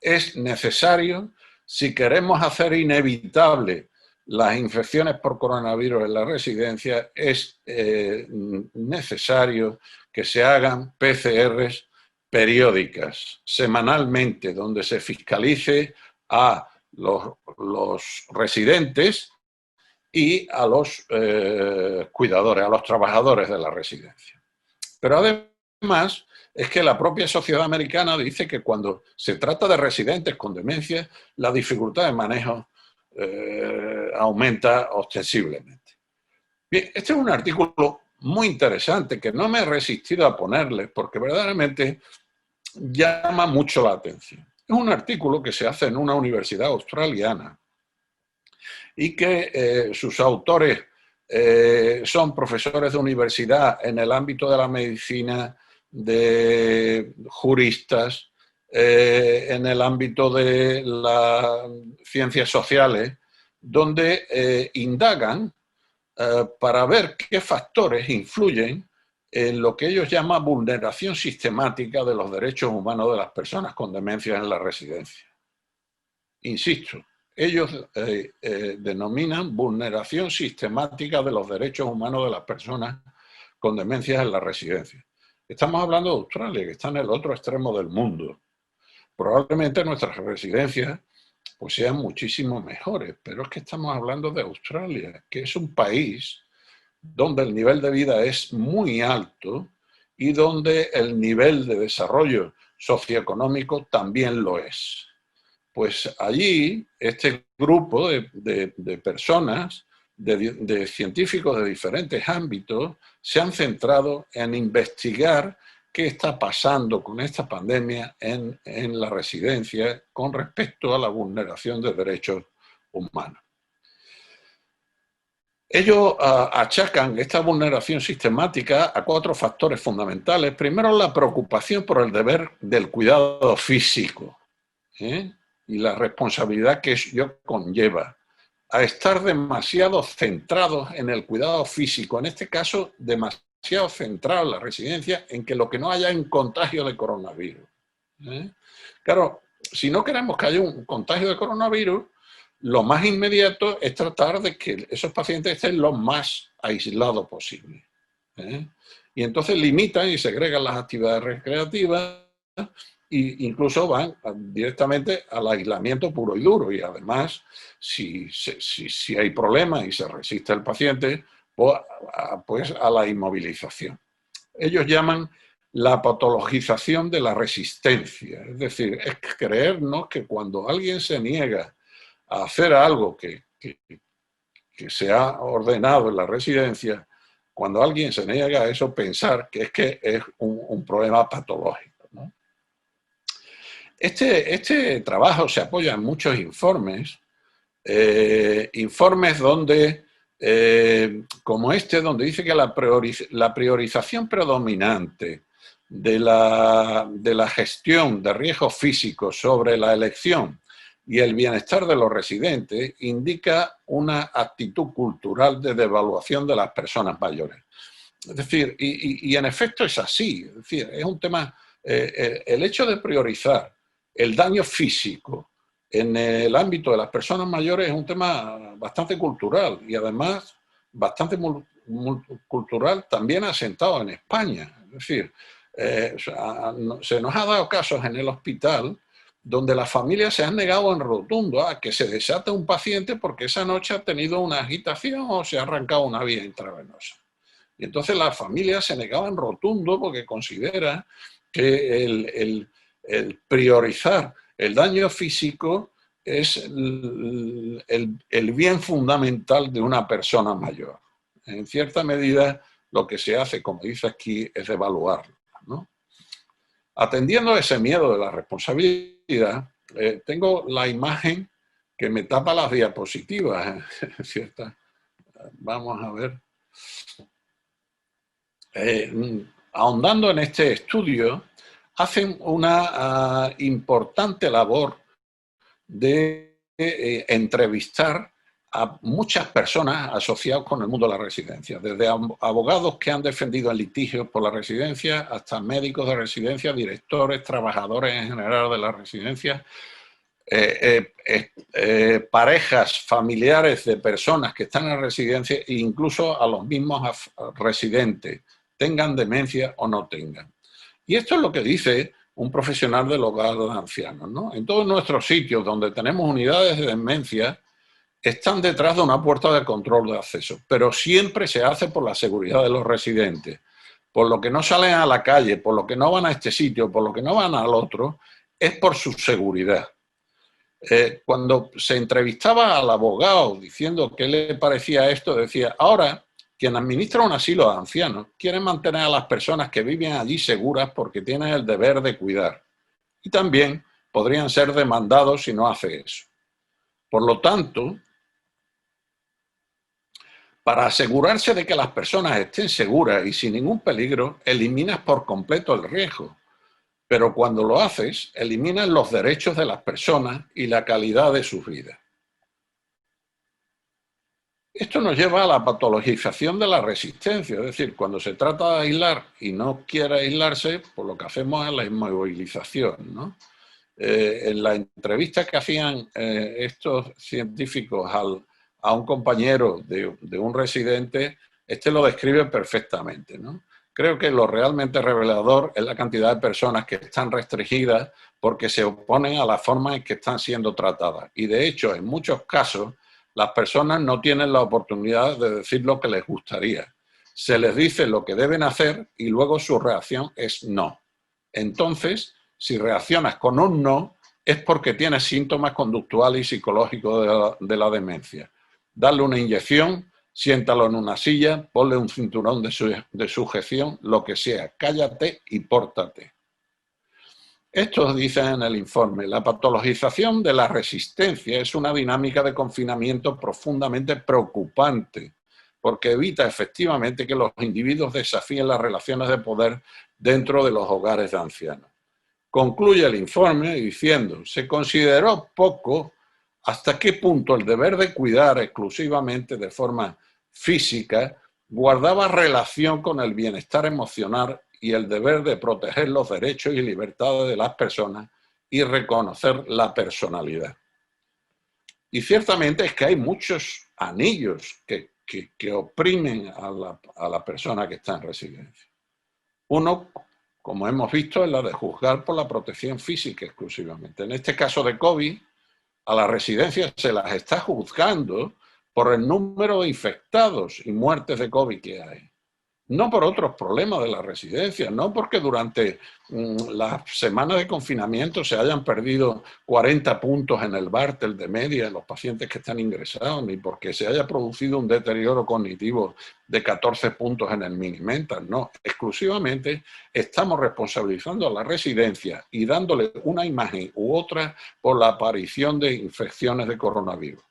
Es necesario, si queremos hacer inevitable las infecciones por coronavirus en la residencia, es necesario que se hagan PCRs periódicas, semanalmente, donde se fiscalice a los residentes y a los cuidadores, a los trabajadores de la residencia. Pero además es que la propia sociedad americana dice que cuando se trata de residentes con demencia, la dificultad de manejo aumenta ostensiblemente. Bien, este es un artículo muy interesante que no me he resistido a ponerle porque verdaderamente llama mucho la atención. Es un artículo que se hace en una universidad australiana y que sus autores son profesores de universidad en el ámbito de la medicina, de juristas, en el ámbito de las ciencias sociales, donde indagan para ver qué factores influyen en lo que ellos llaman vulneración sistemática de los derechos humanos de las personas con demencia en la residencia. Insisto, ellos denominan vulneración sistemática de los derechos humanos de las personas con demencias en la residencia. Estamos hablando de Australia, que está en el otro extremo del mundo. Probablemente nuestras residencias pues sean muchísimo mejores, pero es que estamos hablando de Australia, que es un país donde el nivel de vida es muy alto y donde el nivel de desarrollo socioeconómico también lo es. Pues allí este grupo de personas, de científicos de diferentes ámbitos, se han centrado en investigar qué está pasando con esta pandemia en la residencia con respecto a la vulneración de derechos humanos. Ellos achacan esta vulneración sistemática a 4 factores fundamentales. Primero, la preocupación por el deber del cuidado físico y la responsabilidad que ello conlleva, a estar demasiado centrados en el cuidado físico, en este caso demasiado centrado en la residencia, en que lo que no haya es un contagio de coronavirus. Claro, si no queremos que haya un contagio de coronavirus, lo más inmediato es tratar de que esos pacientes estén lo más aislados posible. Y entonces limitan y segregan las actividades recreativas e incluso van directamente al aislamiento puro y duro. Y además, si hay problemas y se resiste el paciente, pues a la inmovilización. Ellos llaman la patologización de la resistencia. Es decir, es creernos que cuando alguien se niega a hacer algo que se ha ordenado en la residencia, cuando alguien se niega a eso, pensar que es un problema patológico, ¿no? Este trabajo se apoya en muchos informes, informes donde, como donde dice que la priorización predominante de la gestión de riesgos físicos sobre la elección y el bienestar de los residentes indica una actitud cultural de devaluación de las personas mayores. Es decir, y en efecto es así. Es decir, es un tema, el hecho de priorizar el daño físico en el ámbito de las personas mayores es un tema bastante cultural y además bastante cultural también asentado en España. Es decir, se nos ha dado casos en el hospital donde las familias se han negado en rotundo a que se desate un paciente porque esa noche ha tenido una agitación o se ha arrancado una vía intravenosa. Y entonces las familias se negaban en rotundo porque consideran que el priorizar el daño físico es el bien fundamental de una persona mayor. En cierta medida, lo que se hace, como dice aquí, es evaluarla, ¿no? Atendiendo a ese miedo de la responsabilidad, tengo la imagen que me tapa las diapositivas, ¿cierta? Vamos a ver. Ahondando en este estudio, hacen una importante labor de entrevistar a muchas personas asociadas con el mundo de la residencia, desde abogados que han defendido en litigios por la residencia hasta médicos de residencia, directores, trabajadores en general de la residencia, parejas familiares de personas que están en residencia e incluso a los mismos residentes, tengan demencia o no tengan. Y esto es lo que dice un profesional del hogar de ancianos, ¿no? En todos nuestros sitios donde tenemos unidades de demencia, están detrás de una puerta de control de acceso, pero siempre se hace por la seguridad de los residentes, por lo que no salen a la calle, por lo que no van a este sitio, por lo que no van al otro, es por su seguridad. Cuando se entrevistaba al abogado diciendo qué le parecía esto, decía, ahora quien administra un asilo de ancianos quiere mantener a las personas que viven allí seguras porque tienen el deber de cuidar. Y también podrían ser demandados si no hace eso. Por lo tanto, para asegurarse de que las personas estén seguras y sin ningún peligro, eliminas por completo el riesgo. Pero cuando lo haces, eliminas los derechos de las personas y la calidad de sus vidas. Esto nos lleva a la patologización de la resistencia, es decir, cuando se trata de aislar y no quiere aislarse, pues lo que hacemos es la inmovilización, ¿no? En la entrevista que hacían estos científicos a un compañero de un residente, este lo describe perfectamente, ¿no? Creo que lo realmente revelador es la cantidad de personas que están restringidas porque se oponen a la forma en que están siendo tratadas. Y de hecho, en muchos casos, las personas no tienen la oportunidad de decir lo que les gustaría. Se les dice lo que deben hacer y luego su reacción es no. Entonces, si reaccionas con un no, es porque tienes síntomas conductuales y psicológicos de la demencia. Darle una inyección, siéntalo en una silla, ponle un cinturón de sujeción, lo que sea. Cállate y pórtate. Esto dice en el informe, la patologización de la resistencia es una dinámica de confinamiento profundamente preocupante, porque evita efectivamente que los individuos desafíen las relaciones de poder dentro de los hogares de ancianos. Concluye el informe diciendo, se consideró poco hasta qué punto el deber de cuidar exclusivamente de forma física guardaba relación con el bienestar emocional y el deber de proteger los derechos y libertades de las personas y reconocer la personalidad. Y ciertamente es que hay muchos anillos que oprimen a la persona que está en residencia. Uno, como hemos visto, es la de juzgar por la protección física exclusivamente. En este caso de COVID, a las residencias se las está juzgando por el número de infectados y muertes de COVID que hay. No por otros problemas de la residencia, no porque durante las semanas de confinamiento se hayan perdido 40 puntos en el Bartel de media en los pacientes que están ingresados, ni porque se haya producido un deterioro cognitivo de 14 puntos en el Minimental, no. Exclusivamente estamos responsabilizando a la residencia y dándole una imagen u otra por la aparición de infecciones de coronavirus.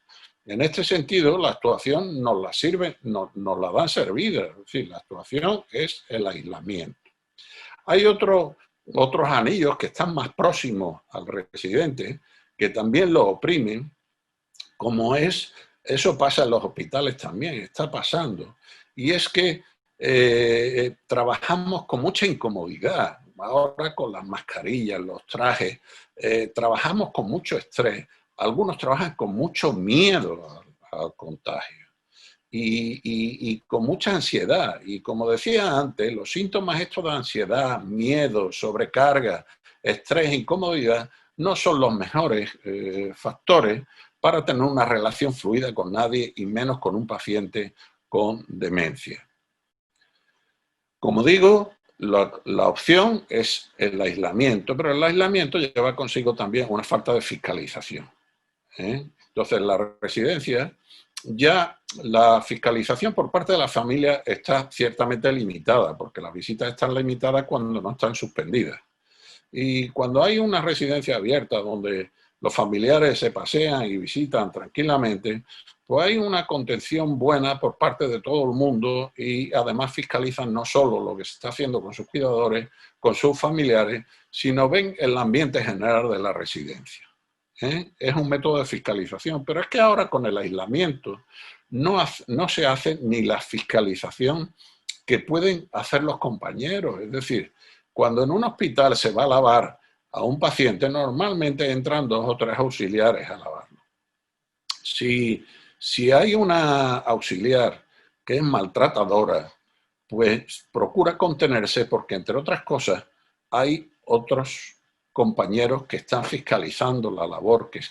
En este sentido, la actuación nos la dan servida, es decir, la actuación es el aislamiento. Hay otros anillos que están más próximos al residente, que también lo oprimen, como eso pasa en los hospitales también, está pasando. Y es que trabajamos con mucha incomodidad, ahora con las mascarillas, los trajes, trabajamos con mucho estrés. Algunos trabajan con mucho miedo al contagio y con mucha ansiedad. Y como decía antes, los síntomas estos de ansiedad, miedo, sobrecarga, estrés, incomodidad, no son los mejores factores para tener una relación fluida con nadie y menos con un paciente con demencia. Como digo, la opción es el aislamiento, pero el aislamiento lleva consigo también una falta de fiscalización. Entonces, la residencia, ya la fiscalización por parte de la familia está ciertamente limitada, porque las visitas están limitadas cuando no están suspendidas. Y cuando hay una residencia abierta donde los familiares se pasean y visitan tranquilamente, pues hay una contención buena por parte de todo el mundo y además fiscalizan no solo lo que se está haciendo con sus cuidadores, con sus familiares, sino ven el ambiente general de la residencia. Es un método de fiscalización, pero es que ahora con el aislamiento no se hace ni la fiscalización que pueden hacer los compañeros. Es decir, cuando en un hospital se va a lavar a un paciente, normalmente entran 2 o 3 auxiliares a lavarlo. Si hay una auxiliar que es maltratadora, pues procura contenerse porque, entre otras cosas, hay otros compañeros que están fiscalizando la labor, que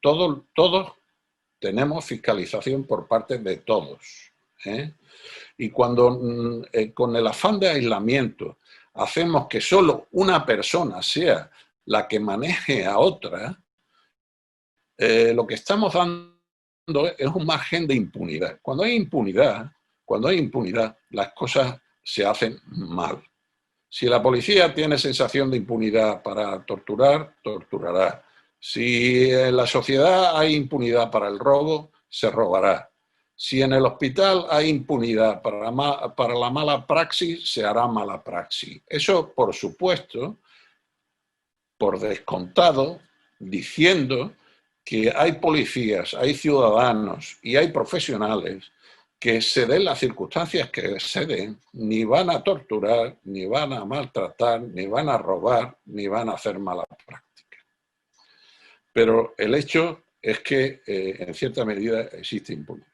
todos tenemos fiscalización por parte de todos. Y cuando con el afán de aislamiento hacemos que solo una persona sea la que maneje a otra, lo que estamos dando es un margen de impunidad. Cuando hay impunidad, las cosas se hacen mal. Si la policía tiene sensación de impunidad para torturar, torturará. Si en la sociedad hay impunidad para el robo, se robará. Si en el hospital hay impunidad para la mala praxis, se hará mala praxis. Eso, por supuesto, por descontado, diciendo que hay policías, hay ciudadanos y hay profesionales que se den las circunstancias que se den, ni van a torturar, ni van a maltratar, ni van a robar, ni van a hacer mala práctica. Pero el hecho es que, en cierta medida, existe impunidad.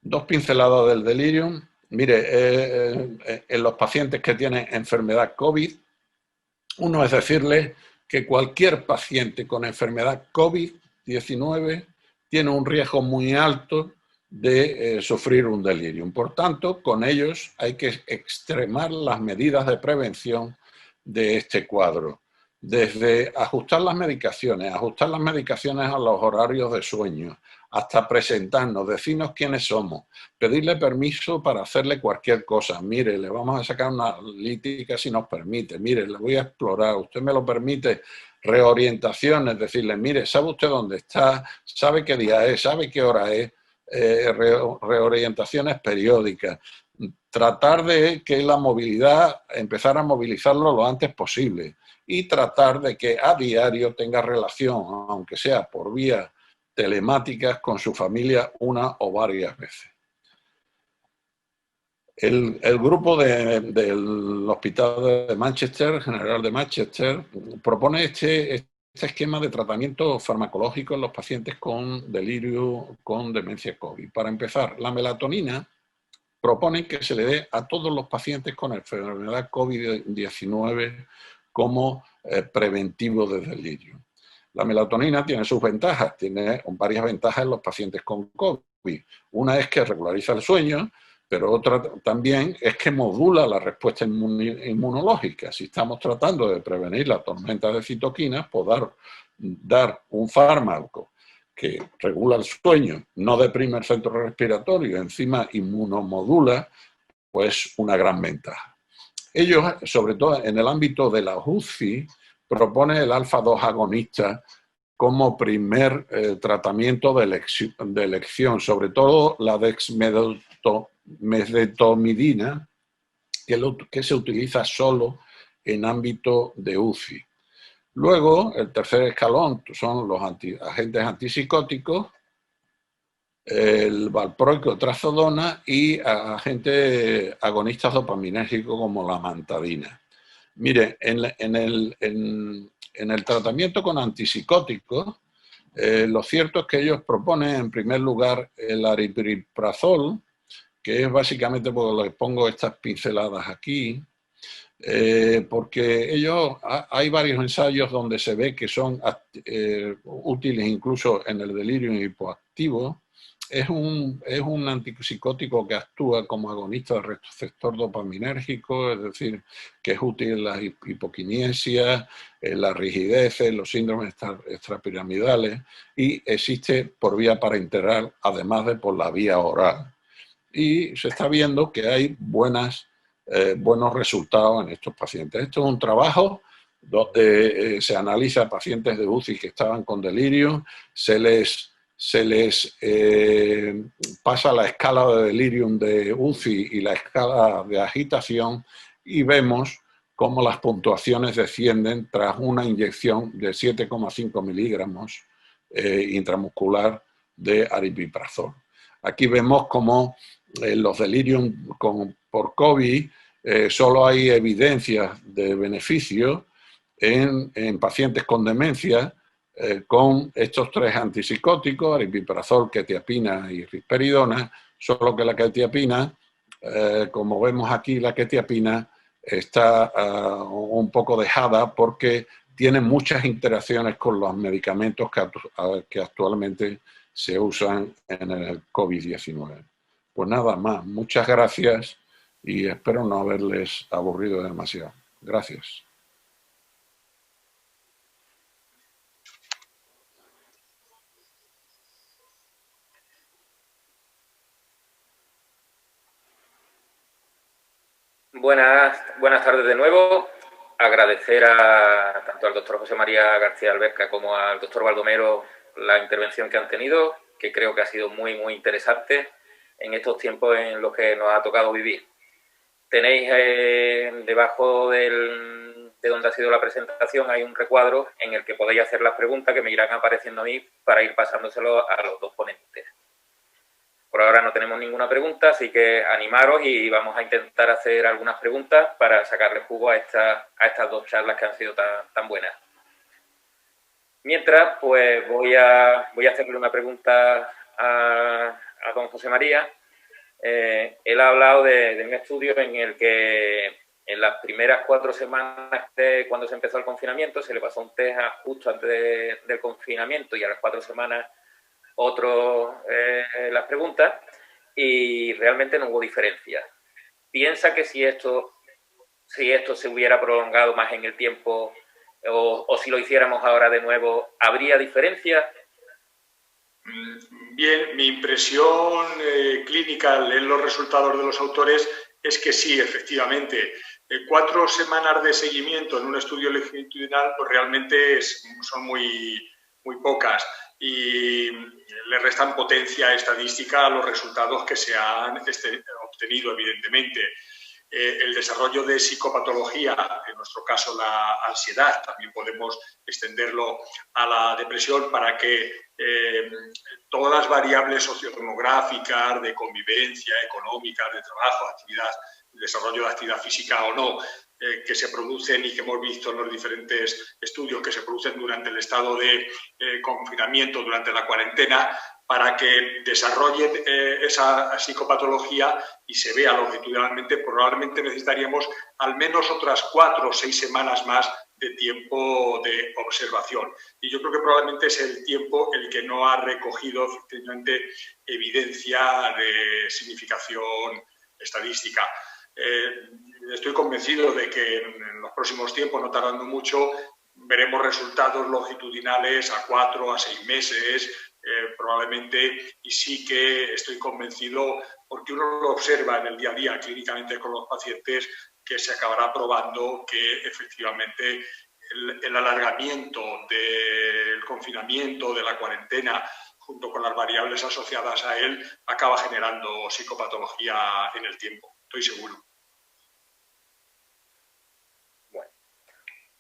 2 pinceladas del delirium. Mire, en los pacientes que tienen enfermedad COVID, uno es decirles que cualquier paciente con enfermedad COVID-19 tiene un riesgo muy alto de sufrir un delirium. Por tanto, con ellos hay que extremar las medidas de prevención de este cuadro. Desde ajustar las medicaciones a los horarios de sueño, hasta presentarnos, decirnos quiénes somos, pedirle permiso para hacerle cualquier cosa. Mire, le vamos a sacar una analítica si nos permite. Mire, le voy a explorar. ¿Usted me lo permite? Reorientaciones, decirle, mire, ¿sabe usted dónde está? ¿Sabe qué día es? ¿Sabe qué hora es? Reorientaciones periódicas. Tratar de que la movilidad, empezar a movilizarlo lo antes posible. Y tratar de que a diario tenga relación, aunque sea por vía telemáticas, con su familia una o varias veces. El grupo del Hospital de Manchester, General de Manchester, propone este esquema de tratamiento farmacológico en los pacientes con delirio, con demencia COVID. Para empezar, la melatonina propone que se le dé a todos los pacientes con enfermedad COVID-19 como preventivo de delirio. La melatonina tiene sus ventajas, tiene varias ventajas en los pacientes con COVID. Una es que regulariza el sueño, pero otra también es que modula la respuesta inmunológica. Si estamos tratando de prevenir la tormenta de citoquinas, poder dar un fármaco que regula el sueño, no deprime el centro respiratorio, encima inmunomodula, pues una gran ventaja. Ellos, sobre todo en el ámbito de la UCI, propone el alfa-2 agonista como primer tratamiento de elección, sobre todo la dexmedetomidina, que se utiliza solo en ámbito de UCI. Luego, el tercer escalón son los agentes antipsicóticos, el valproico, trazodona y agentes agonistas dopaminérgicos como la amantadina. Mire, en el tratamiento con antipsicóticos, lo cierto es que ellos proponen, en primer lugar, el aripiprazol, que es básicamente, porque les pongo estas pinceladas aquí, porque hay varios ensayos donde se ve que son útiles incluso en el delirio hipoactivo, es un antipsicótico que actúa como agonista del receptor dopaminérgico, es decir, que es útil en la hipoquinesia, en la rigidez, en los síndromes extrapiramidales, y existe por vía parenteral, además de por la vía oral. Y se está viendo que hay buenos resultados en estos pacientes. Esto es un trabajo donde se analiza a pacientes de UCI que estaban con delirio, se les pasa la escala de delirium de UCI y la escala de agitación y vemos cómo las puntuaciones descienden tras una inyección de 7,5 miligramos intramuscular de aripiprazol. Aquí vemos cómo los delirium por COVID solo hay evidencias de beneficio en pacientes con demencia con estos tres antipsicóticos, aripiprazol, quetiapina y risperidona, solo que la quetiapina, como vemos aquí, la quetiapina está un poco dejada porque tiene muchas interacciones con los medicamentos que actualmente se usan en el COVID-19. Pues nada más, muchas gracias y espero no haberles aburrido demasiado. Gracias. Buenas tardes de nuevo. Agradecer tanto al doctor José María García Alberca como al doctor Baldomero la intervención que han tenido, que creo que ha sido muy interesante en estos tiempos en los que nos ha tocado vivir. Tenéis debajo de donde ha sido la presentación hay un recuadro en el que podéis hacer las preguntas que me irán apareciendo a mí para ir pasándoselo a los dos ponentes. Por ahora no tenemos ninguna pregunta, así que animaros y vamos a intentar hacer algunas preguntas para sacarle jugo a estas dos charlas que han sido tan buenas. Mientras, pues voy a hacerle una pregunta a don José María. Él ha hablado de un estudio en el que en las primeras 4 semanas cuando se empezó el confinamiento se le pasó un test justo antes del confinamiento y a las 4 semanas las preguntas y realmente no hubo diferencia. ¿Piensa que si esto se hubiera prolongado más en el tiempo o si lo hiciéramos ahora de nuevo, habría diferencia? Bien, mi impresión clínica al leer los resultados de los autores es que sí, efectivamente. 4 semanas de seguimiento en un estudio longitudinal pues realmente son muy pocas y le restan potencia estadística a los resultados que se han obtenido, evidentemente. El desarrollo de psicopatología, en nuestro caso la ansiedad, también podemos extenderlo a la depresión para que todas las variables sociodemográficas, de convivencia, económicas, de trabajo, actividad, desarrollo de actividad física o no, que se producen y que hemos visto en los diferentes estudios que se producen durante el estado de confinamiento, durante la cuarentena, para que desarrollen esa psicopatología y se vea longitudinalmente, probablemente necesitaríamos al menos otras 4 o 6 semanas más de tiempo de observación. Y yo creo que probablemente es el tiempo el que no ha recogido efectivamente evidencia de significación estadística. Estoy convencido de que en los próximos tiempos, no tardando mucho, veremos resultados longitudinales a 4 a 6 meses, probablemente, y sí que estoy convencido, porque uno lo observa en el día a día clínicamente con los pacientes, que se acabará probando que efectivamente el alargamiento del confinamiento, de la cuarentena, junto con las variables asociadas a él, acaba generando psicopatología en el tiempo, estoy seguro. Bueno,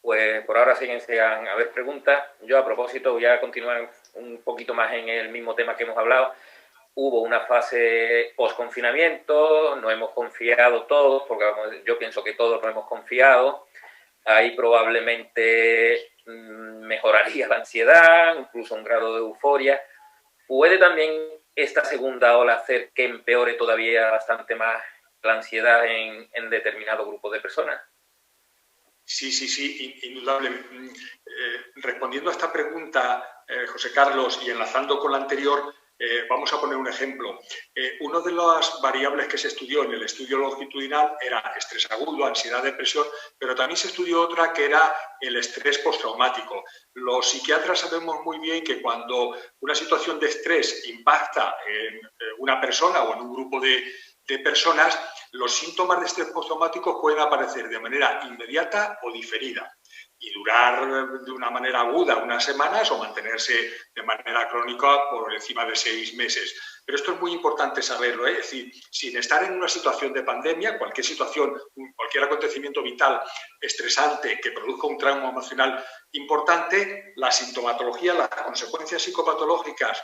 pues por ahora siguen a haber preguntas. Yo a propósito voy a continuar un poquito más en el mismo tema que hemos hablado. Hubo una fase post-confinamiento, no hemos confiado todos, porque yo pienso que todos no hemos confiado. Ahí probablemente mejoraría la ansiedad, incluso un grado de euforia. ¿Puede también esta segunda ola hacer que empeore todavía bastante más la ansiedad en determinado grupo de personas? Sí, indudable. Respondiendo a esta pregunta, José Carlos, y enlazando con la anterior, Vamos a poner un ejemplo. Una de las variables que se estudió en el estudio longitudinal era estrés agudo, ansiedad, depresión, pero también se estudió otra que era el estrés postraumático. Los psiquiatras sabemos muy bien que cuando una situación de estrés impacta en una persona o en un grupo de personas, los síntomas de estrés postraumático pueden aparecer de manera inmediata o diferida y durar de una manera aguda unas semanas o mantenerse de manera crónica por encima de 6 meses. Pero esto es muy importante saberlo, ¿eh? Es decir, sin estar en una situación de pandemia, cualquier situación, cualquier acontecimiento vital estresante que produzca un trauma emocional importante, la sintomatología, las consecuencias psicopatológicas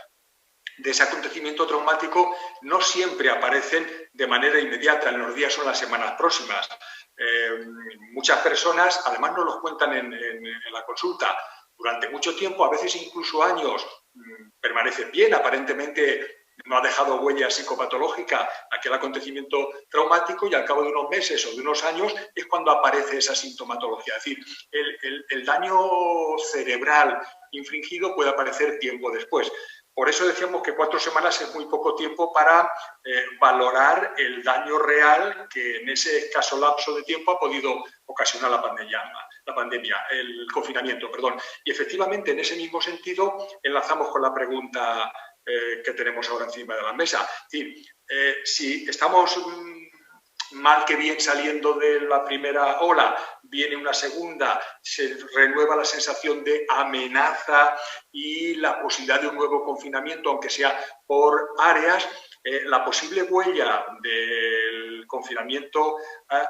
de ese acontecimiento traumático no siempre aparecen de manera inmediata en los días o en las semanas próximas. Muchas personas, además nos los cuentan en la consulta, durante mucho tiempo, a veces incluso años, permanecen bien, aparentemente no ha dejado huella psicopatológica aquel acontecimiento traumático y al cabo de unos meses o de unos años es cuando aparece esa sintomatología. Es decir, el daño cerebral infringido puede aparecer tiempo después. Por eso decíamos que 4 semanas es muy poco tiempo para valorar el daño real que en ese escaso lapso de tiempo ha podido ocasionar la pandemia, el confinamiento, perdón. Y efectivamente, en ese mismo sentido, enlazamos con la pregunta que tenemos ahora encima de la mesa. Es decir, si estamos mal que bien saliendo de la primera ola, viene una segunda, se renueva la sensación de amenaza y la posibilidad de un nuevo confinamiento, aunque sea por áreas, la posible huella del confinamiento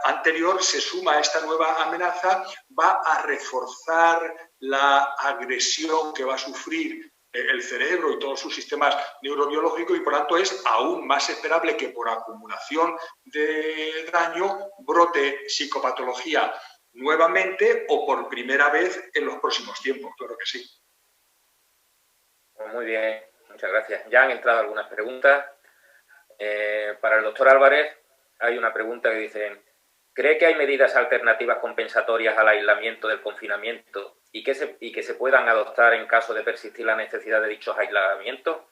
anterior se suma a esta nueva amenaza, va a reforzar la agresión que va a sufrir el cerebro y todos sus sistemas neurobiológicos y por tanto es aún más esperable que por acumulación de daño brote psicopatología nuevamente o por primera vez en los próximos tiempos, claro que sí. Muy bien, muchas gracias. Ya han entrado algunas preguntas. Para el doctor Álvarez hay una pregunta que dice: ¿cree que hay medidas alternativas compensatorias al aislamiento del confinamiento y que se puedan adoptar en caso de persistir la necesidad de dichos aislamientos?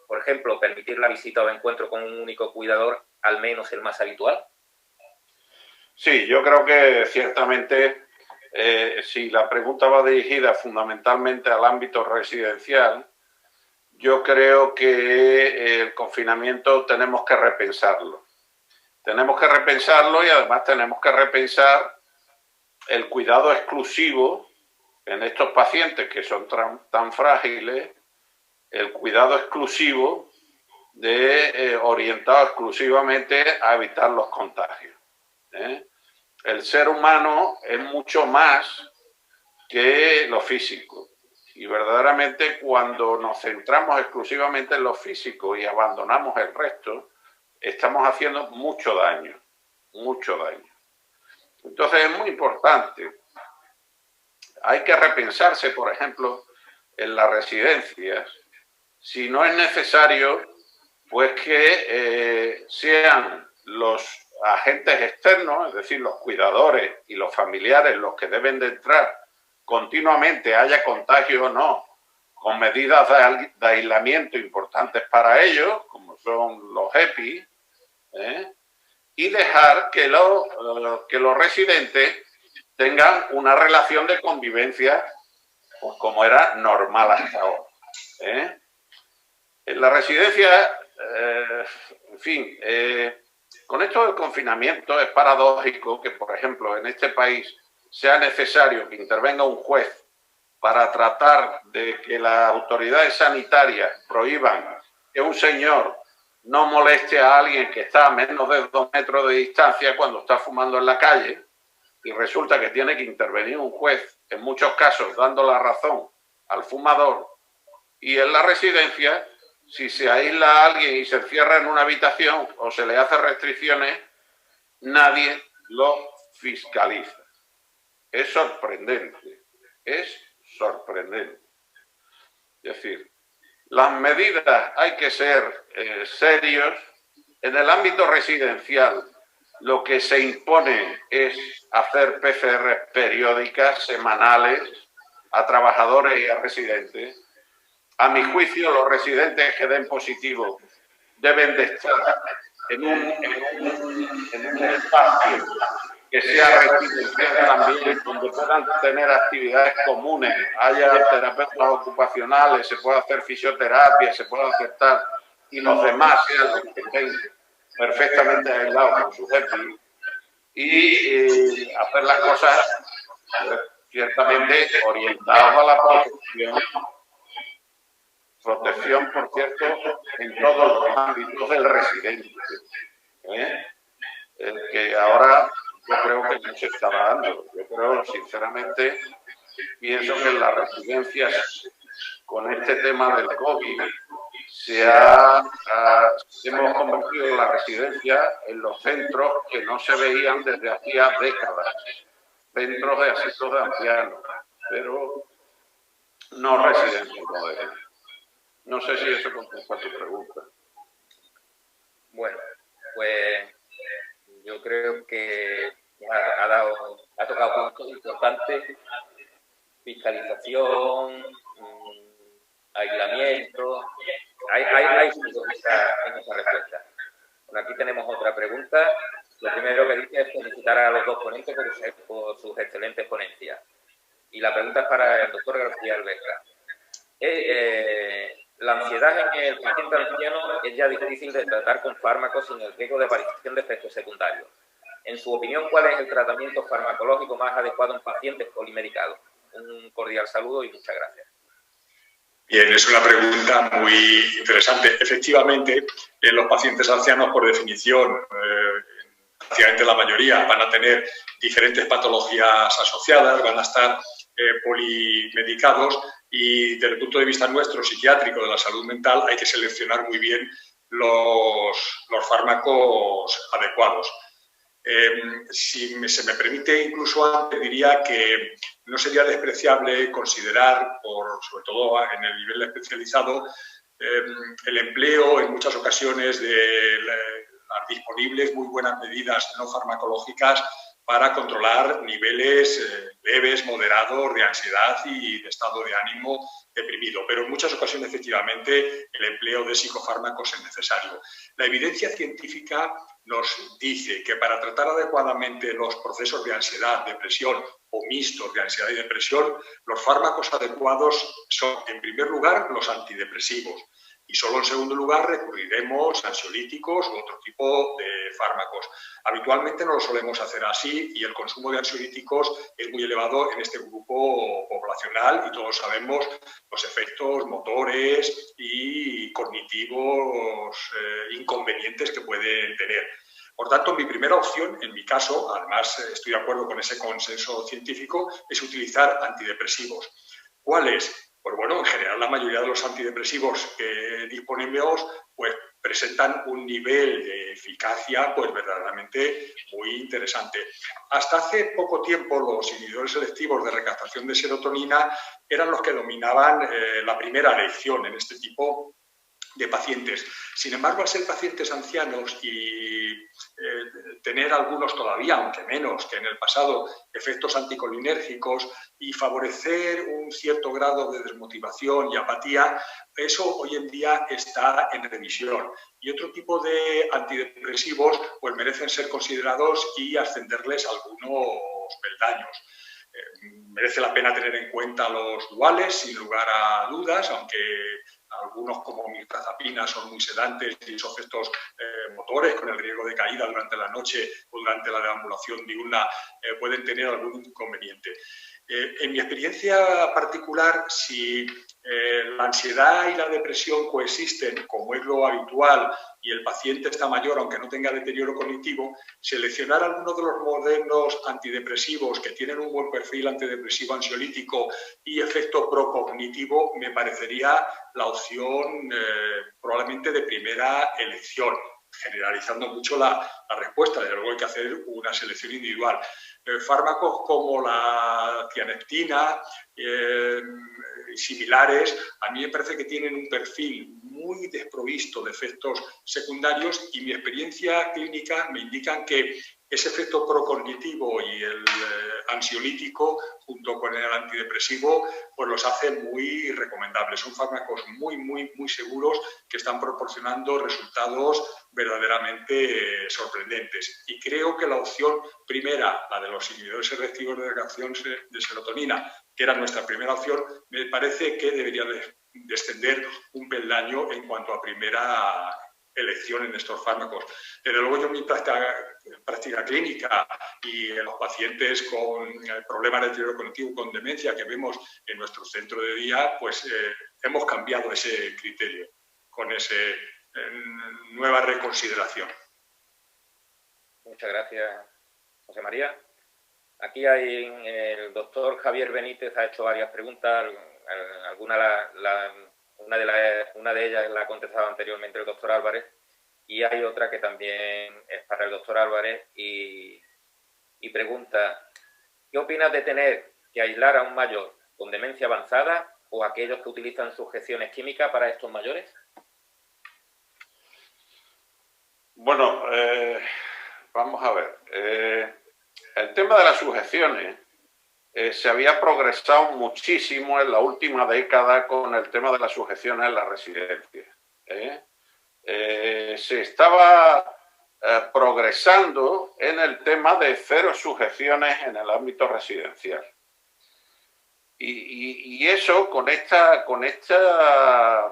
Por ejemplo, permitir la visita o encuentro con un único cuidador, al menos el más habitual. Sí, yo creo que ciertamente, si la pregunta va dirigida fundamentalmente al ámbito residencial, yo creo que el confinamiento tenemos que repensarlo. Tenemos que repensarlo y además tenemos que repensar el cuidado exclusivo en estos pacientes que son tan frágiles, el cuidado exclusivo orientado exclusivamente a evitar los contagios. El ser humano es mucho más que lo físico. Y verdaderamente cuando nos centramos exclusivamente en lo físico y abandonamos el resto, estamos haciendo mucho daño, mucho daño. Entonces es muy importante. Hay que repensarse, por ejemplo, en las residencias, si no es necesario, pues que sean los agentes externos, es decir, los cuidadores y los familiares los que deben de entrar continuamente, haya contagio o no, con medidas de aislamiento importantes para ellos, como son los EPI, y dejar que los residentes tengan una relación de convivencia pues, como era normal hasta ahora. En la residencia, en fin, con esto del confinamiento es paradójico que, por ejemplo, en este país sea necesario que intervenga un juez para tratar de que las autoridades sanitarias prohíban que un señor no moleste a alguien que está a menos de 2 metros de distancia cuando está fumando en la calle, y resulta que tiene que intervenir un juez, en muchos casos dando la razón al fumador, y en la residencia, si se aísla a alguien y se encierra en una habitación o se le hace restricciones, nadie lo fiscaliza. Es sorprendente, es sorprendente. Es decir, las medidas hay que ser serios. En el ámbito residencial, lo que se impone es hacer PCR periódicas, semanales, a trabajadores y a residentes. A mi juicio, los residentes que den positivo deben de estar en un espacio que sea residencial también, donde puedan tener actividades comunes, haya terapeutas ocupacionales, se pueda hacer fisioterapia, se pueda aceptar, y los demás sean los que estén perfectamente aislados con su EPI, y hacer las cosas ciertamente orientadas a la protección, por cierto, en todos los ámbitos del residente. Que ahora yo creo que no se está dando. Yo creo, sinceramente, pienso que en las residencias, con este tema del COVID, hemos convertido la residencia en los centros que no se veían desde hacía décadas. Centros de asientos de ancianos, pero no residencias modernas. No sé si eso contesta a tu pregunta. Bueno, pues yo creo que ha tocado puntos importantes: fiscalización, aislamiento. Hay puntos en esa respuesta. Bueno, aquí tenemos otra pregunta. Lo primero que dice es felicitar a los dos ponentes por sus excelentes ponencias. Y la pregunta es para el doctor García Alberca. La ansiedad en el paciente anciano es ya difícil de tratar con fármacos sin el riesgo de aparición de efectos secundarios. En su opinión, ¿cuál es el tratamiento farmacológico más adecuado en pacientes polimedicados? Un cordial saludo y muchas gracias. Bien, es una pregunta muy interesante. Efectivamente, los pacientes ancianos, por definición, prácticamente la mayoría van a tener diferentes patologías asociadas, van a estar polimedicados, y desde el punto de vista nuestro, psiquiátrico, de la salud mental, hay que seleccionar muy bien los fármacos adecuados. Si se me permite, incluso antes diría que no sería despreciable considerar, sobre todo en el nivel especializado, el empleo en muchas ocasiones de las disponibles muy buenas medidas no farmacológicas para controlar niveles leves, moderados de ansiedad y de estado de ánimo deprimido. Pero en muchas ocasiones, efectivamente, el empleo de psicofármacos es necesario. La evidencia científica nos dice que para tratar adecuadamente los procesos de ansiedad, depresión o mixtos de ansiedad y depresión, los fármacos adecuados son, en primer lugar, los antidepresivos. Y solo en segundo lugar recurriremos a ansiolíticos u otro tipo de fármacos. Habitualmente no lo solemos hacer así y el consumo de ansiolíticos es muy elevado en este grupo poblacional y todos sabemos los efectos motores y cognitivos inconvenientes que pueden tener. Por tanto, mi primera opción, en mi caso, además estoy de acuerdo con ese consenso científico, es utilizar antidepresivos. ¿Cuáles? Pues bueno, en general la mayoría de los antidepresivos que disponemos pues presentan un nivel de eficacia pues verdaderamente muy interesante. Hasta hace poco tiempo los inhibidores selectivos de recaptación de serotonina eran los que dominaban la primera elección en este tipo de pacientes. Sin embargo, al ser pacientes ancianos y tener algunos todavía, aunque menos que en el pasado, efectos anticolinérgicos y favorecer un cierto grado de desmotivación y apatía, eso hoy en día está en revisión. Y otro tipo de antidepresivos pues merecen ser considerados y ascenderles algunos peldaños. Merece la pena tener en cuenta los duales, sin lugar a dudas, aunque algunos como mirtazapina son muy sedantes y esos efectos motores con el riesgo de caída durante la noche o durante la deambulación diurna pueden tener algún inconveniente. En mi experiencia particular, si la ansiedad y la depresión coexisten, como es lo habitual, y el paciente está mayor, aunque no tenga deterioro cognitivo, seleccionar algunos de los modernos antidepresivos que tienen un buen perfil antidepresivo ansiolítico y efecto procognitivo me parecería la opción probablemente de primera elección, generalizando mucho la respuesta. Desde luego hay que hacer una selección individual. Fármacos como la tianeptina y similares, a mí me parece que tienen un perfil muy desprovisto de efectos secundarios y mi experiencia clínica me indican que ese efecto procognitivo y el ansiolítico junto con el antidepresivo, pues los hace muy recomendables. Son fármacos muy seguros que están proporcionando resultados verdaderamente sorprendentes. Y creo que la opción primera, la de los inhibidores selectivos de reacción de serotonina, que era nuestra primera opción, me parece que debería descender un peldaño en cuanto a primera elección en estos fármacos. Desde luego yo en mi práctica clínica y en los pacientes con problemas de deterioro cognitivo, con demencia que vemos en nuestro centro de día, pues hemos cambiado ese criterio con esa nueva reconsideración. Muchas gracias, José María. Aquí hay el doctor Javier Benítez ha hecho varias preguntas, una de ellas la ha contestado anteriormente el doctor Álvarez, y hay otra que también es para el doctor Álvarez y pregunta: ¿qué opinas de tener que aislar a un mayor con demencia avanzada o aquellos que utilizan sujeciones químicas para estos mayores? Bueno, vamos a ver. El tema de las sujeciones se había progresado muchísimo en la última década con el tema de las sujeciones en las residencias. Se estaba progresando en el tema de 0 sujeciones en el ámbito residencial. Y eso, con esta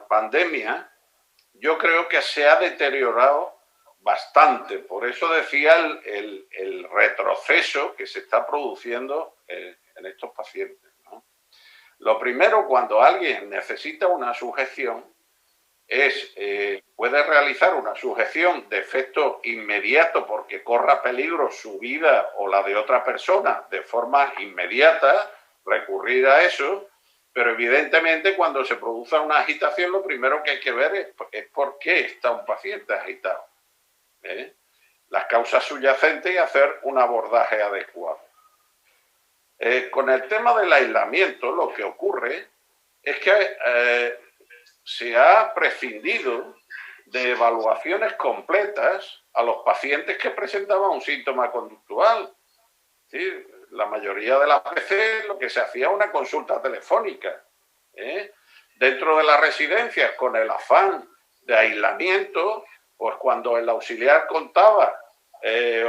pandemia, yo creo que se ha deteriorado bastante. Por eso decía el retroceso que se está produciendo en estos pacientes, ¿no? Lo primero, cuando alguien necesita una sujeción, puede realizar una sujeción de efecto inmediato porque corra peligro su vida o la de otra persona de forma inmediata, recurrir a eso, pero evidentemente cuando se produce una agitación lo primero que hay que ver es por qué está un paciente agitado. Las causas subyacentes y hacer un abordaje adecuado. Con el tema del aislamiento, lo que ocurre es que se ha prescindido de evaluaciones completas a los pacientes que presentaban un síntoma conductual. ¿Sí? La mayoría de las veces lo que se hacía era una consulta telefónica. Dentro de las residencias, con el afán de aislamiento, pues cuando el auxiliar contaba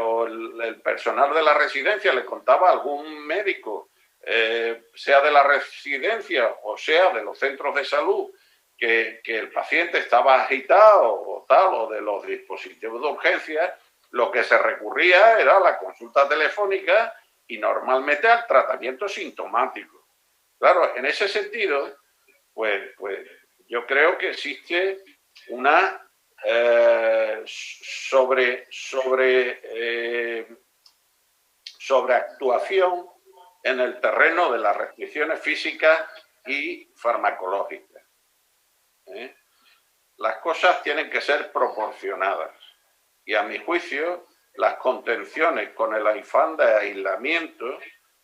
o el personal de la residencia le contaba a algún médico, sea de la residencia o sea de los centros de salud, que el paciente estaba agitado o tal, o de los dispositivos de urgencia, lo que se recurría era a la consulta telefónica y normalmente al tratamiento sintomático. Claro, en ese sentido, pues yo creo que existe una sobreactuación en el terreno de las restricciones físicas y farmacológicas. Las cosas tienen que ser proporcionadas y, a mi juicio, las contenciones con el afán de aislamiento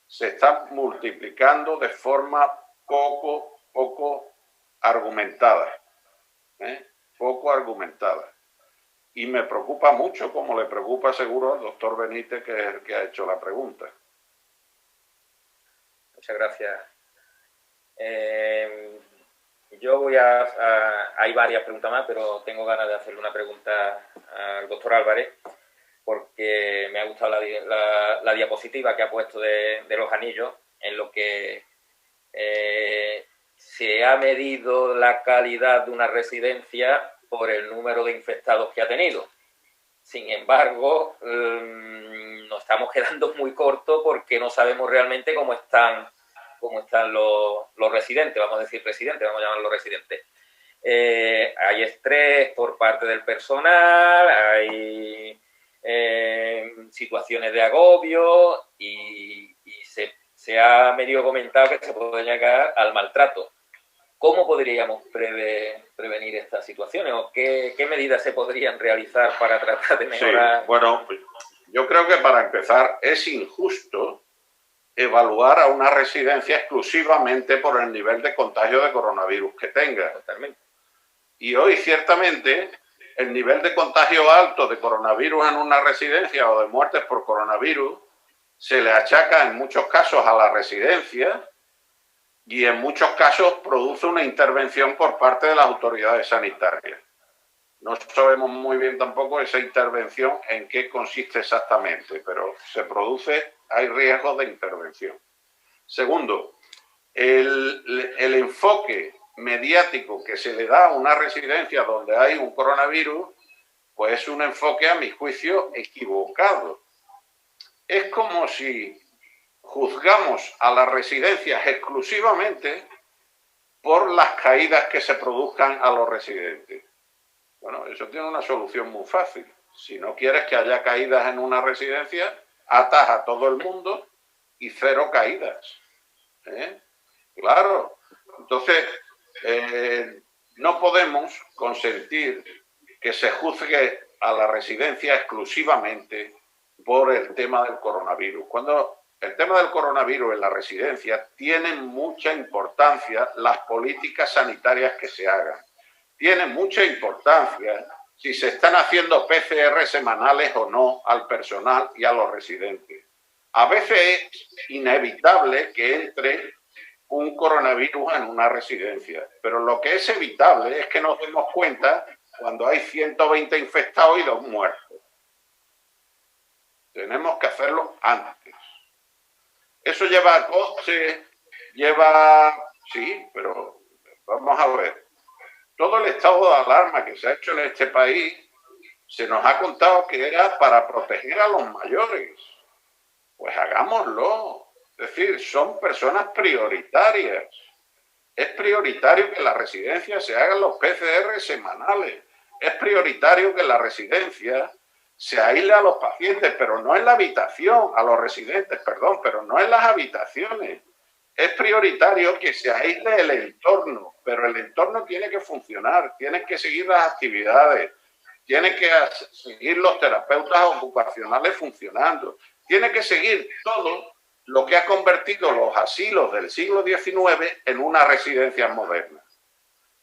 se están multiplicando de forma poco argumentada. Poco argumentada. Y me preocupa mucho, como le preocupa seguro al doctor Benítez, que es el que ha hecho la pregunta. Muchas gracias. Yo hay varias preguntas más, pero tengo ganas de hacerle una pregunta al doctor Álvarez, porque me ha gustado la diapositiva que ha puesto de los anillos, en lo que se ha medido la calidad de una residencia por el número de infectados que ha tenido. Sin embargo, nos estamos quedando muy cortos porque no sabemos realmente cómo están los residentes, vamos a decir residentes, vamos a llamarlos residentes. Hay estrés por parte del personal, hay situaciones de agobio y se ha medio comentado que se puede llegar al maltrato. ¿Cómo podríamos prevenir estas situaciones o qué medidas se podrían realizar para tratar de mejorar? Sí, bueno, yo creo que para empezar es injusto evaluar a una residencia exclusivamente por el nivel de contagio de coronavirus que tenga. Totalmente. Y hoy, ciertamente, el nivel de contagio alto de coronavirus en una residencia o de muertes por coronavirus se le achaca en muchos casos a la residencia y en muchos casos produce una intervención por parte de las autoridades sanitarias. No sabemos muy bien tampoco esa intervención en qué consiste exactamente, pero se produce, hay riesgos de intervención. Segundo, el enfoque mediático que se le da a una residencia donde hay un coronavirus, pues es un enfoque, a mi juicio, equivocado. Es como si juzgamos a las residencias exclusivamente por las caídas que se produzcan a los residentes. Bueno, eso tiene una solución muy fácil. Si no quieres que haya caídas en una residencia, atas a todo el mundo y 0 caídas. Claro. Entonces, no podemos consentir que se juzgue a la residencia exclusivamente por el tema del coronavirus. Cuando el tema del coronavirus en la residencia tiene mucha importancia las políticas sanitarias que se hagan. Tiene mucha importancia si se están haciendo PCR semanales o no al personal y a los residentes. A veces es inevitable que entre un coronavirus en una residencia, pero lo que es evitable es que nos demos cuenta cuando hay 120 infectados y 2 muertos. Tenemos que hacerlo antes. Eso lleva coste, sí, pero vamos a ver. Todo el estado de alarma que se ha hecho en este país se nos ha contado que era para proteger a los mayores. Pues hagámoslo. Es decir, son personas prioritarias. Es prioritario que en la residencia se hagan los PCR semanales. Es prioritario que en la residencia se aísle a los pacientes, pero no en la habitación, a los residentes, perdón, pero no en las habitaciones. Es prioritario que se aísle el entorno, pero el entorno tiene que funcionar, tienen que seguir las actividades, tienen que seguir los terapeutas ocupacionales funcionando, tiene que seguir todo lo que ha convertido los asilos del siglo XIX en una residencia moderna.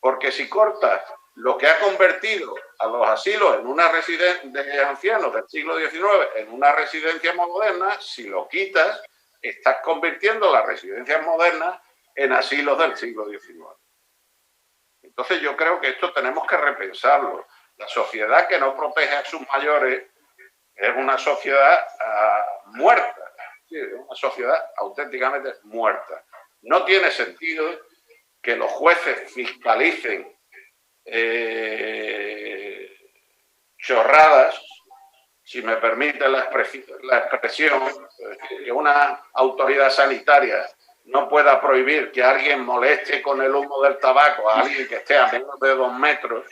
Porque si cortas lo que ha convertido a los asilos en una residencia de ancianos del siglo XIX en una residencia moderna, si lo quitas, estás convirtiendo las residencias modernas en asilos del siglo XIX. Entonces yo creo que esto tenemos que repensarlo. La sociedad que no protege a sus mayores es una sociedad muerta, es una sociedad auténticamente muerta. No tiene sentido que los jueces fiscalicen chorradas, si me permite la expresión, que una autoridad sanitaria no pueda prohibir que alguien moleste con el humo del tabaco a alguien que esté a menos de 2 metros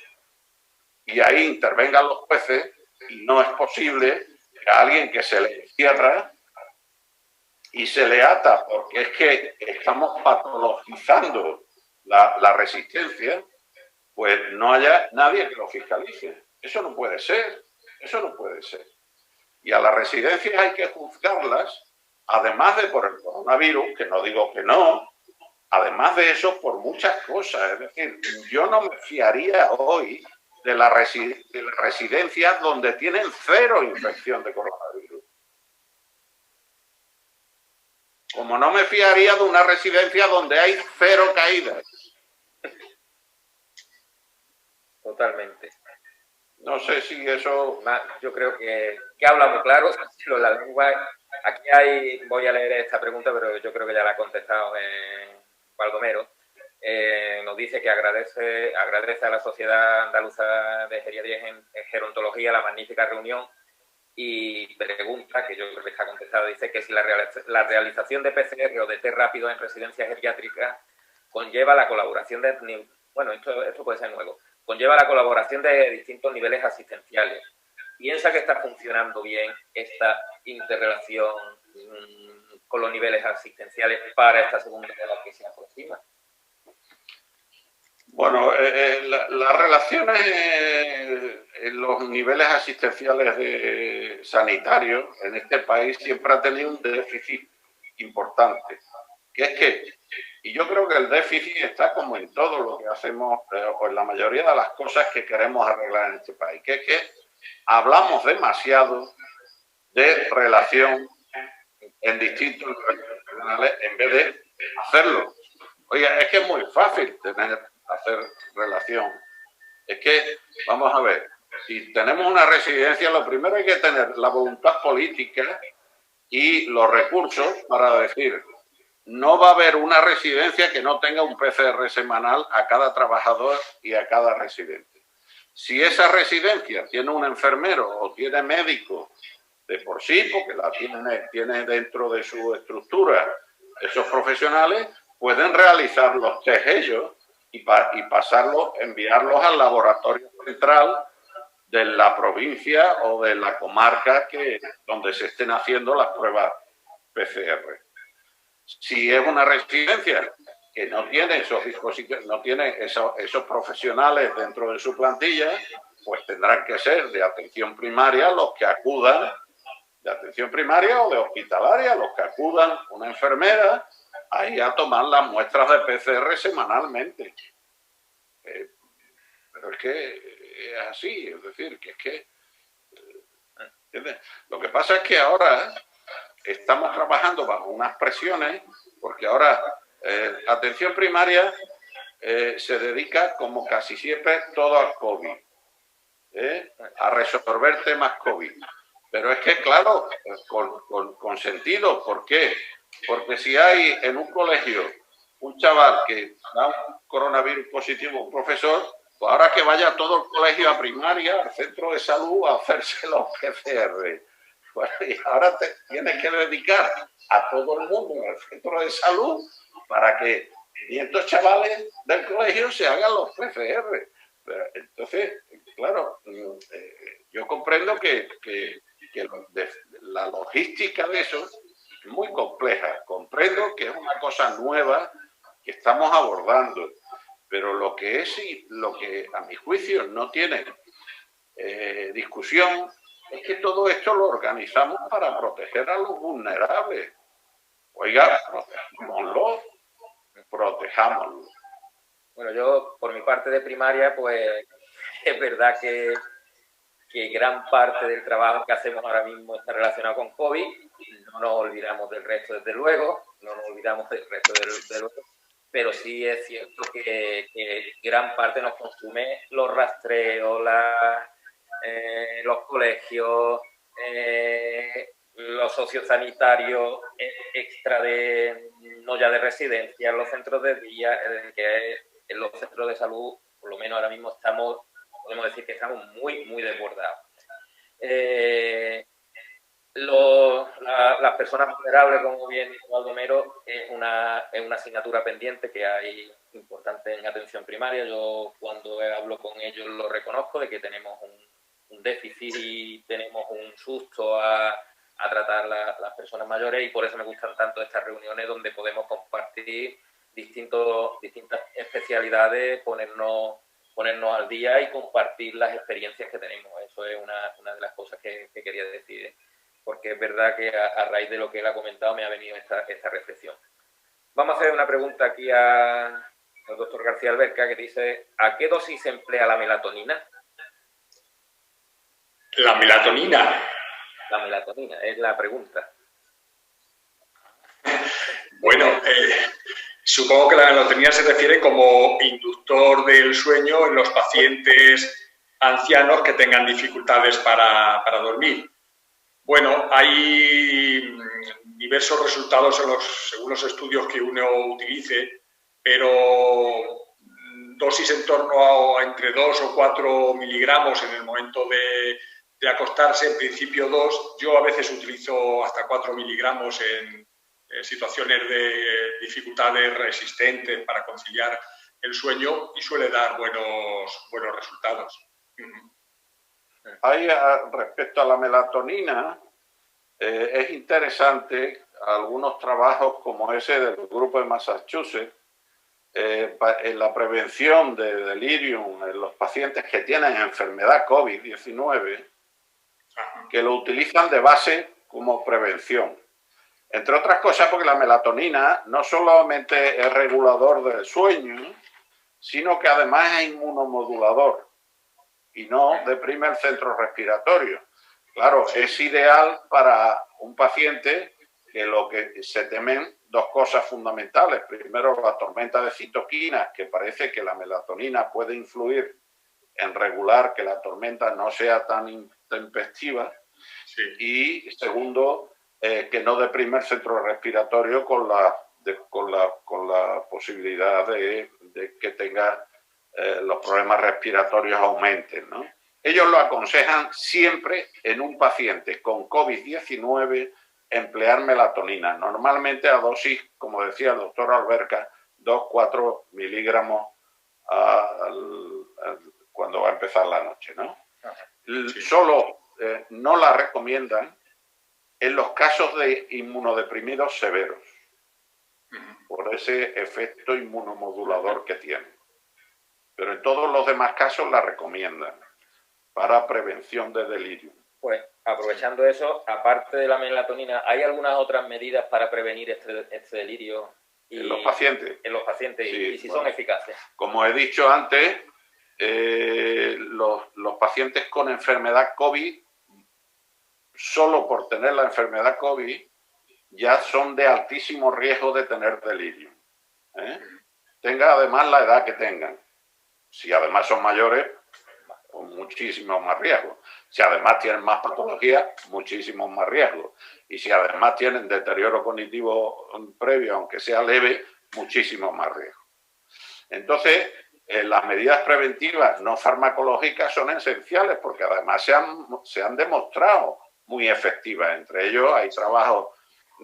y ahí intervengan los jueces, y no es posible que a alguien que se le encierra y se le ata, porque es que estamos patologizando la resistencia, pues no haya nadie que lo fiscalice. Eso no puede ser, eso no puede ser. Y a las residencias hay que juzgarlas, además de por el coronavirus, que no digo que no, además de eso por muchas cosas. Es decir, yo no me fiaría hoy de las residencias donde tienen 0 infección de coronavirus. Como no me fiaría de una residencia donde hay 0 caídas. Totalmente. No sé si eso... Yo creo que habla muy claro, la lengua. Aquí voy a leer esta pregunta, pero yo creo que ya la ha contestado Baldomero. Nos dice que agradece a la Sociedad Andaluza de Geriatría y Gerontología la magnífica reunión y pregunta, que yo creo que está contestada, dice que si la realización de PCR o de test rápido en residencias geriátricas conlleva la colaboración de... Bueno, esto puede ser nuevo. Conlleva la colaboración de distintos niveles asistenciales. ¿Piensa que está funcionando bien esta interrelación con los niveles asistenciales para esta segunda ola que se aproxima? Bueno, las relaciones en los niveles asistenciales sanitarios en este país siempre ha tenido un déficit importante, que es que, y yo creo que el déficit está como en todo lo que hacemos, o en la mayoría de las cosas que queremos arreglar en este país, que es que hablamos demasiado de relación en distintos niveles profesionales en vez de hacerlo. Oiga, es que es muy fácil hacer relación. Es que, vamos a ver, si tenemos una residencia, lo primero hay que tener la voluntad política y los recursos para decir, no va a haber una residencia que no tenga un PCR semanal a cada trabajador y a cada residente. Si esa residencia tiene un enfermero o tiene médico de por sí, porque la tiene dentro de su estructura, esos profesionales pueden realizar los test ellos y pasarlos, enviarlos al laboratorio central de la provincia o de la comarca donde se estén haciendo las pruebas PCR. Si es una residencia que no tiene esos dispositivos, no tiene esos profesionales dentro de su plantilla, pues tendrán que ser de atención primaria los que acudan, de atención primaria o de hospitalaria, los que acudan una enfermera ahí a tomar las muestras de PCR semanalmente. Pero es que es así, es decir, que es que... ¿entiendes? Lo que pasa es que ahora estamos trabajando bajo unas presiones, porque ahora atención primaria se dedica, como casi siempre, todo al COVID, a resolver temas COVID. Pero es que, claro, con sentido. ¿Por qué? Porque si hay en un colegio un chaval que da un coronavirus positivo, un profesor, pues ahora que vaya todo el colegio a primaria, al centro de salud, a hacerse los PCR. Bueno, y ahora te tienes que dedicar a todo el mundo en el centro de salud para que 500 chavales del colegio se hagan los PCR. Pero, entonces, claro, yo comprendo que la logística de eso es muy compleja. Comprendo que es una cosa nueva que estamos abordando, pero lo que a mi juicio no tiene discusión es que todo esto lo organizamos para proteger a los vulnerables. Oiga, protejámoslo. Bueno, yo por mi parte de primaria, pues es verdad que gran parte del trabajo que hacemos ahora mismo está relacionado con COVID. No nos olvidamos del resto, desde luego, pero sí es cierto que gran parte nos consume los rastreos, los colegios, los sociosanitarios extra no ya de residencia, los centros de día, que en los centros de salud, por lo menos ahora mismo podemos decir que estamos muy, muy desbordados. Las personas vulnerables, como bien dijo Baldomero, es una asignatura pendiente que hay importante en atención primaria. Yo cuando hablo con ellos lo reconozco de que tenemos un déficit y tenemos un susto a tratar las personas mayores, y por eso me gustan tanto estas reuniones donde podemos compartir distintas especialidades, ponernos al día y compartir las experiencias que tenemos. Eso es una de las cosas que quería decir, porque es verdad que a raíz de lo que él ha comentado me ha venido esta reflexión. Vamos a hacer una pregunta aquí al doctor García Alberca, que dice: ¿a qué dosis se emplea la melatonina? ¿La melatonina? La melatonina, es la pregunta. Bueno, supongo que la melatonina se refiere como inductor del sueño en los pacientes ancianos que tengan dificultades para dormir. Bueno, hay diversos resultados según los estudios que uno utilice, pero dosis en torno a entre 2 o 4 miligramos en el momento de acostarse, en principio 2. Yo a veces utilizo hasta 4 miligramos en situaciones de dificultades resistentes para conciliar el sueño, y suele dar buenos resultados. Respecto a la melatonina, es interesante algunos trabajos como ese del grupo de Massachusetts en la prevención de delirium en los pacientes que tienen enfermedad COVID-19, que lo utilizan de base como prevención. Entre otras cosas porque la melatonina no solamente es regulador del sueño, sino que además es inmunomodulador y no deprime el centro respiratorio. Claro, es ideal para un paciente que lo que se temen dos cosas fundamentales. Primero, la tormenta de citoquinas, que parece que la melatonina puede influir en regular que la tormenta no sea tan intempestiva. Sí. Y segundo, que no deprime el centro respiratorio con la posibilidad de que tenga los problemas respiratorios aumenten, ¿no? Ellos lo aconsejan siempre en un paciente con COVID-19 emplear melatonina, normalmente a dosis, como decía el doctor Alberca, 2-4 miligramos cuando va a empezar la noche, ¿no? Sí. Solo no la recomiendan en los casos de inmunodeprimidos severos, por ese efecto inmunomodulador que tiene. Pero en todos los demás casos la recomiendan para prevención de delirio. Pues aprovechando eso, aparte de la melatonina, ¿hay algunas otras medidas para prevenir este delirio? En los pacientes. En los pacientes, sí, y si son eficaces. Como he dicho antes, los pacientes con enfermedad COVID, solo por tener la enfermedad COVID, ya son de altísimo riesgo de tener delirio. Tenga además la edad que tengan. Si además son mayores, pues muchísimo más riesgo. Si además tienen más patología, muchísimo más riesgo. Y si además tienen deterioro cognitivo previo, aunque sea leve, muchísimo más riesgo. Entonces, las medidas preventivas no farmacológicas son esenciales porque además se han demostrado muy efectivas. Entre ellos hay trabajos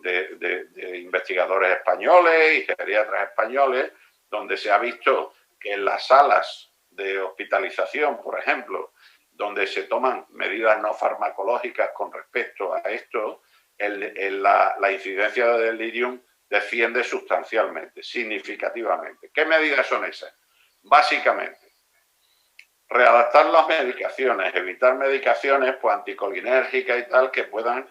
de investigadores españoles y geriatras españoles donde se ha visto que en las salas de hospitalización, por ejemplo, donde se toman medidas no farmacológicas con respecto a esto, la incidencia de delirium desciende sustancialmente, significativamente. ¿Qué medidas son esas? Básicamente, readaptar las medicaciones, evitar medicaciones pues, anticolinérgicas y tal que puedan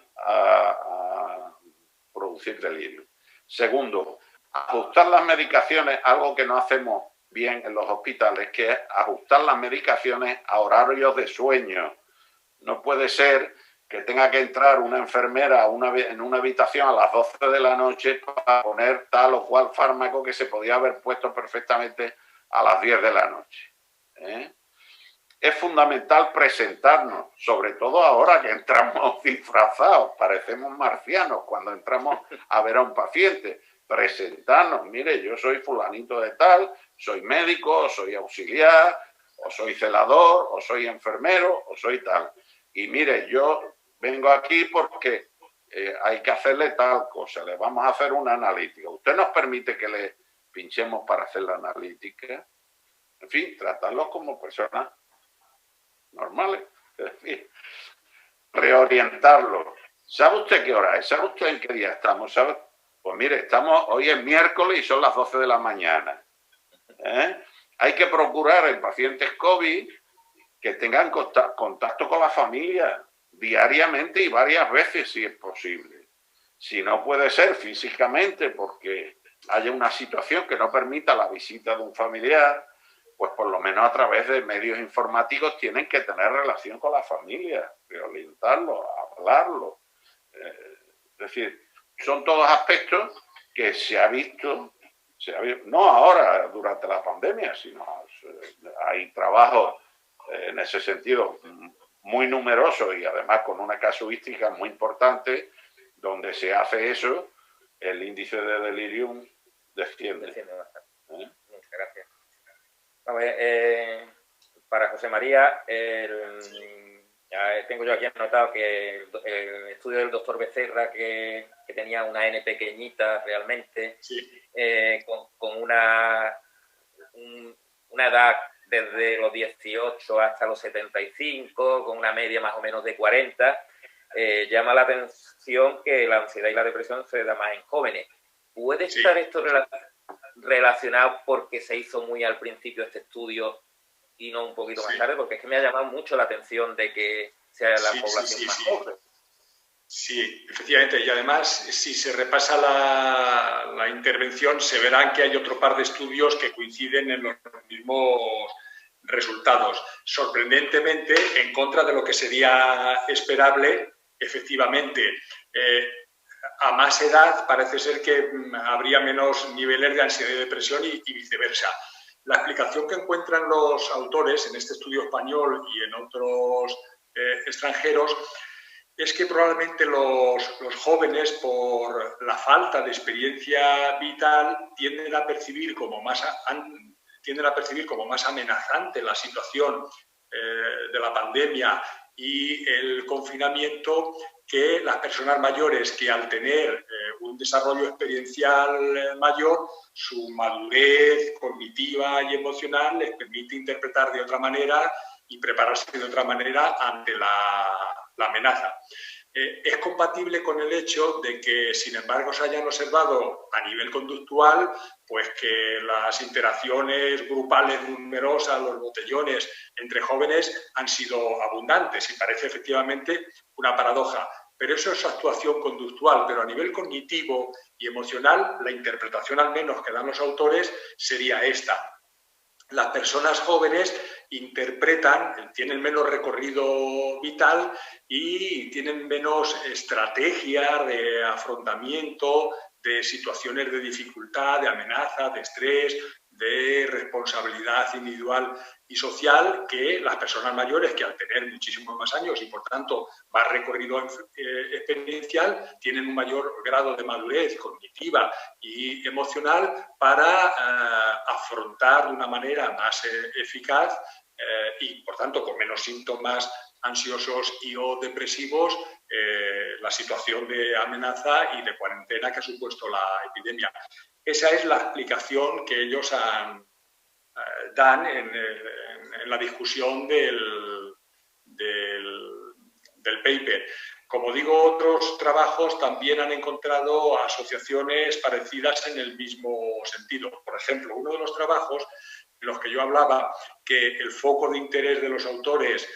producir delirio. Segundo, ajustar las medicaciones, algo que no hacemos bien en los hospitales, que es ajustar las medicaciones a horarios de sueño. No puede ser que tenga que entrar una enfermera en una habitación a las 12 de la noche para poner tal o cual fármaco que se podía haber puesto perfectamente a las 10 de la noche. Es fundamental presentarnos, sobre todo ahora que entramos disfrazados, parecemos marcianos cuando entramos a ver a un paciente. Presentarnos, mire, yo soy fulanito de tal, soy médico, o soy auxiliar, o soy celador, o soy enfermero, o soy tal. Y mire, yo vengo aquí porque hay que hacerle tal cosa, le vamos a hacer una analítica. ¿Usted nos permite que le pinchemos para hacer la analítica? En fin, tratarlos como personas normales. Es decir, reorientarlos. ¿Sabe usted qué hora es? ¿Sabe usted en qué día estamos? ¿Sabe? Pues mire, hoy es miércoles y son las 12 de la mañana. Hay que procurar en pacientes COVID que tengan contacto con la familia diariamente y varias veces si es posible. Si no puede ser físicamente porque haya una situación que no permita la visita de un familiar, pues por lo menos a través de medios informáticos tienen que tener relación con la familia, reorientarlo, hablarlo. Es decir, son todos aspectos que se ha visto, no ahora, durante la pandemia, sino hay trabajos en ese sentido muy numerosos y además con una casuística muy importante, donde se hace eso, el índice de delirium desciende. Muchas gracias. A ver, para José María, tengo yo aquí anotado que el estudio del doctor Becerra, que tenía una N pequeñita realmente, sí. Con una edad desde los 18 hasta los 75, con una media más o menos de 40, llama la atención que la ansiedad y la depresión se da más en jóvenes. ¿Puede estar esto relacionado porque se hizo muy al principio este estudio y no un poquito más tarde? Porque es que me ha llamado mucho la atención de que sea la población más joven. Sí, efectivamente. Y además, si se repasa la intervención, se verán que hay otro par de estudios que coinciden en los mismos resultados. Sorprendentemente, en contra de lo que sería esperable, efectivamente, a más edad parece ser que habría menos niveles de ansiedad y depresión y viceversa. La explicación que encuentran los autores en este estudio español y en otros extranjeros es que probablemente los jóvenes, por la falta de experiencia vital, tienden a percibir como más amenazante la situación de la pandemia y el confinamiento que las personas mayores, que al tener un desarrollo experiencial mayor, su madurez cognitiva y emocional les permite interpretar de otra manera y prepararse de otra manera ante la amenaza. Es compatible con el hecho de que, sin embargo, se hayan observado a nivel conductual, pues que las interacciones grupales numerosas, los botellones entre jóvenes han sido abundantes y parece efectivamente una paradoja. Pero eso es actuación conductual, pero a nivel cognitivo y emocional, la interpretación al menos que dan los autores sería esta. Las personas jóvenes interpretan, tienen menos recorrido vital y tienen menos estrategia de afrontamiento de situaciones de dificultad, de amenaza, de estrés, de responsabilidad individual y social que las personas mayores, que al tener muchísimos más años y por tanto más recorrido experiencial, tienen un mayor grado de madurez cognitiva y emocional para afrontar de una manera más eficaz y por tanto con menos síntomas ansiosos y o depresivos la situación de amenaza y de cuarentena que ha supuesto la epidemia. Esa es la explicación que ellos dan en la discusión del paper. Como digo, otros trabajos también han encontrado asociaciones parecidas en el mismo sentido. Por ejemplo, uno de los trabajos en los que yo hablaba que el foco de interés de los autores,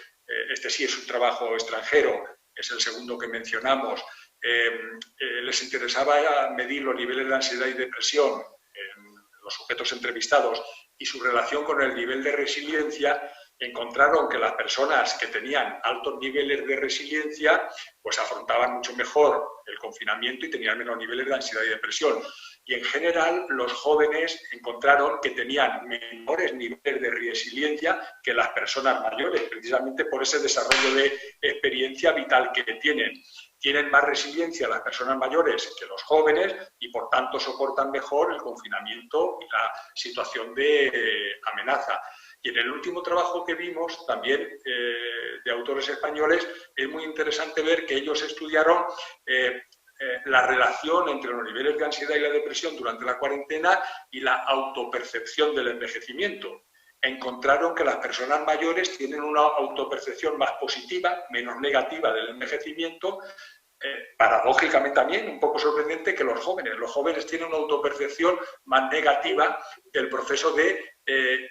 este sí es un trabajo extranjero, es el segundo que mencionamos, les interesaba medir los niveles de ansiedad y depresión en los sujetos entrevistados y su relación con el nivel de resiliencia, encontraron que las personas que tenían altos niveles de resiliencia pues afrontaban mucho mejor el confinamiento y tenían menos niveles de ansiedad y depresión. Y en general los jóvenes encontraron que tenían menores niveles de resiliencia que las personas mayores, precisamente por ese desarrollo de experiencia vital que tienen. Tienen más resiliencia las personas mayores que los jóvenes y por tanto soportan mejor el confinamiento y la situación de amenaza. Y en el último trabajo que vimos, también de autores españoles, es muy interesante ver que ellos estudiaron la relación entre los niveles de ansiedad y la depresión durante la cuarentena y la autopercepción del envejecimiento. Encontraron que las personas mayores tienen una autopercepción más positiva, menos negativa del envejecimiento, paradójicamente también, un poco sorprendente, que los jóvenes. Los jóvenes tienen una autopercepción más negativa del proceso de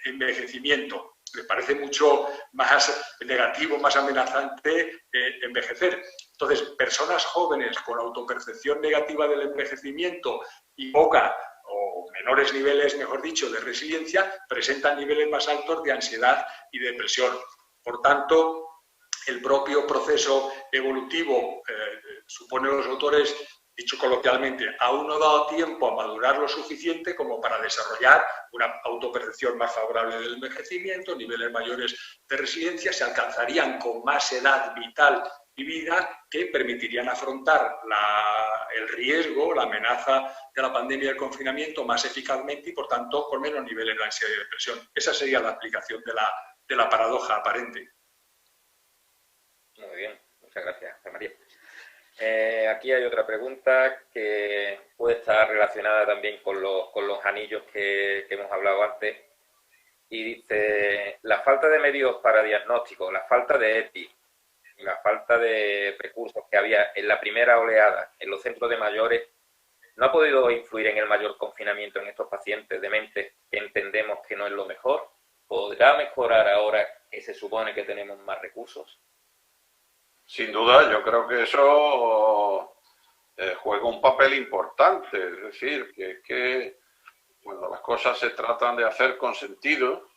envejecimiento. Les parece mucho más negativo, más amenazante envejecer. Entonces, personas jóvenes con autopercepción negativa del envejecimiento y poca o menores niveles, mejor dicho, de resiliencia, presentan niveles más altos de ansiedad y depresión. Por tanto, el propio proceso evolutivo, supone los autores, dicho coloquialmente, aún no ha dado tiempo a madurar lo suficiente como para desarrollar una autopercepción más favorable del envejecimiento, niveles mayores de resiliencia, se alcanzarían con más edad vital y vida que permitirían afrontar el riesgo, la amenaza de la pandemia y el confinamiento más eficazmente y, por tanto, con menos niveles de ansiedad y depresión. Esa sería la explicación de la paradoja aparente. Muy bien, muchas gracias, María. Aquí hay otra pregunta que puede estar relacionada también con los anillos que hemos hablado antes. Y dice, la falta de medios para diagnóstico, la falta de EPI, la falta de recursos que había en la primera oleada en los centros de mayores, ¿no ha podido influir en el mayor confinamiento en estos pacientes dementes que entendemos que no es lo mejor? ¿Podrá mejorar ahora que se supone que tenemos más recursos? Sin duda, yo creo que eso juega un papel importante. Es decir, que cuando las cosas se tratan de hacer con sentido,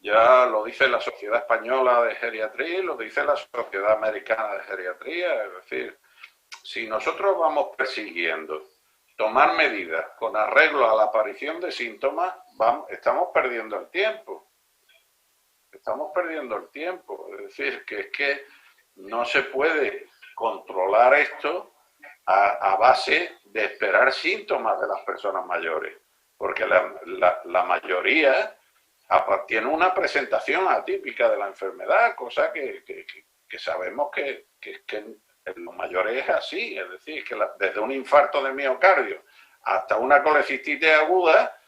ya lo dice la Sociedad Española de Geriatría y lo dice la Sociedad Americana de Geriatría. Es decir, si nosotros vamos persiguiendo tomar medidas con arreglo a la aparición de síntomas, estamos perdiendo el tiempo. Estamos perdiendo el tiempo. Es decir, que es que no se puede controlar esto a base de esperar síntomas de las personas mayores, porque la mayoría tiene una presentación atípica de la enfermedad, cosa que sabemos que en los mayores es así, es decir, que desde un infarto de miocardio hasta una colecistitis aguda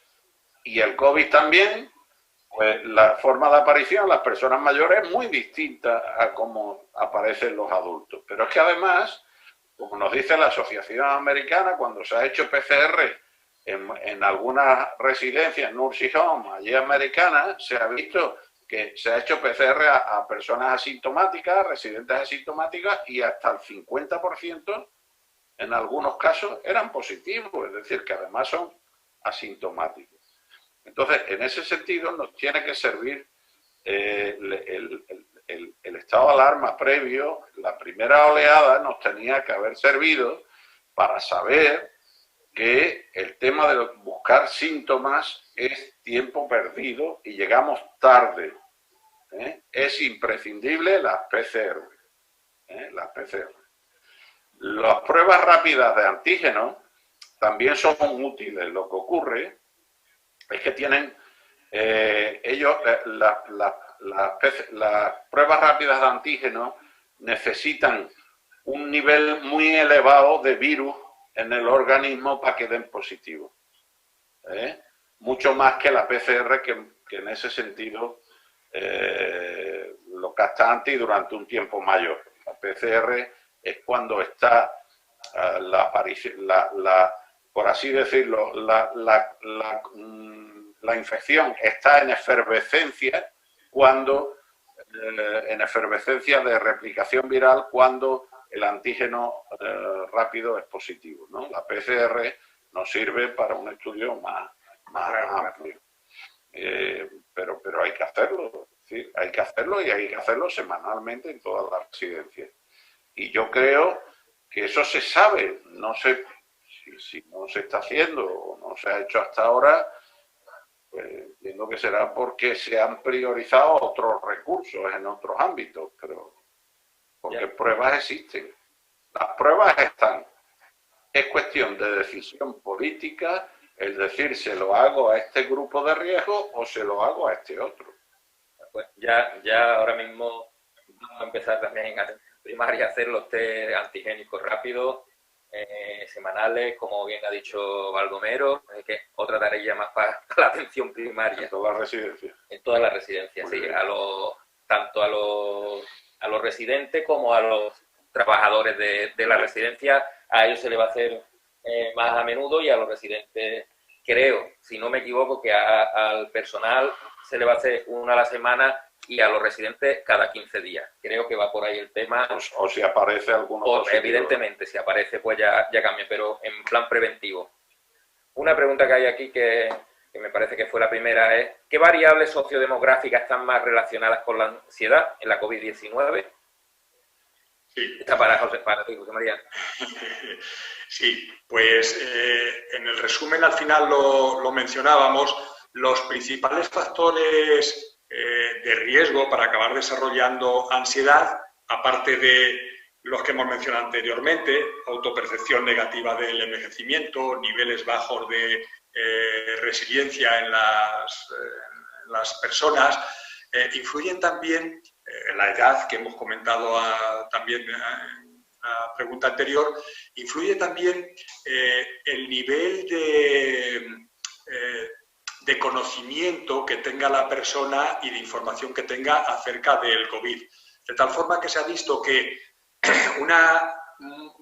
y el COVID también, pues la forma de aparición en las personas mayores es muy distinta a cómo aparecen los adultos. Pero es que además, como nos dice la Asociación Americana, cuando se ha hecho PCR en algunas residencias, nursing home, allí americanas, se ha visto que se ha hecho PCR a personas asintomáticas, residentes asintomáticas, y hasta el 50% en algunos casos eran positivos, es decir, que además son asintomáticos. Entonces, en ese sentido, nos tiene que servir el estado de alarma previo. La primera oleada nos tenía que haber servido para saber que el tema de buscar síntomas es tiempo perdido y llegamos tarde. Es imprescindible las PCR. Las PCR. Las pruebas rápidas de antígenos también son útiles. Lo que ocurre es que tienen las pruebas rápidas de antígenos necesitan un nivel muy elevado de virus en el organismo para que den positivo. Mucho más que la PCR, que en ese sentido lo capta antes y durante un tiempo mayor. La PCR es cuando está por así decirlo, la infección está en efervescencia en efervescencia de replicación viral cuando el antígeno rápido es positivo, ¿no? La PCR nos sirve para un estudio más amplio. Pero hay que hacerlo, ¿sí? Hay que hacerlo y hay que hacerlo semanalmente en todas las residencias. Y yo creo que eso se sabe, no sé si no se está haciendo o no se ha hecho hasta ahora, pues entiendo que será porque se han priorizado otros recursos en otros ámbitos, pero porque pruebas existen, las pruebas están. Es cuestión de decisión política el decir se lo hago a este grupo de riesgo o se lo hago a este otro. Pues ya ahora mismo vamos a empezar también en atención primaria a hacer los test antigénicos rápidos, semanales, como bien ha dicho Baldomero, que es otra tarea más para la atención primaria. En todas las residencias. En todas las residencias, sí. Tanto a los residentes como a los trabajadores de la residencia, a ellos se les va a hacer más a menudo, y a los residentes, creo, si no me equivoco, que al personal se le va a hacer una a la semana y a los residentes cada 15 días. Creo que va por ahí el tema. O si aparece alguno. Evidentemente, si aparece, pues ya cambia, pero en plan preventivo. Una pregunta que hay aquí que me parece que fue la primera es: ¿qué variables sociodemográficas están más relacionadas con la ansiedad en la COVID-19? Sí. Está para ti, José María. Sí, pues en el resumen al final lo mencionábamos. Los principales factores de riesgo para acabar desarrollando ansiedad, aparte de los que hemos mencionado anteriormente, autopercepción negativa del envejecimiento, niveles bajos de resiliencia en las personas, influyen también la edad, que hemos comentado también en la pregunta anterior, influye también el nivel de conocimiento que tenga la persona y de información que tenga acerca del COVID. De tal forma que se ha visto que una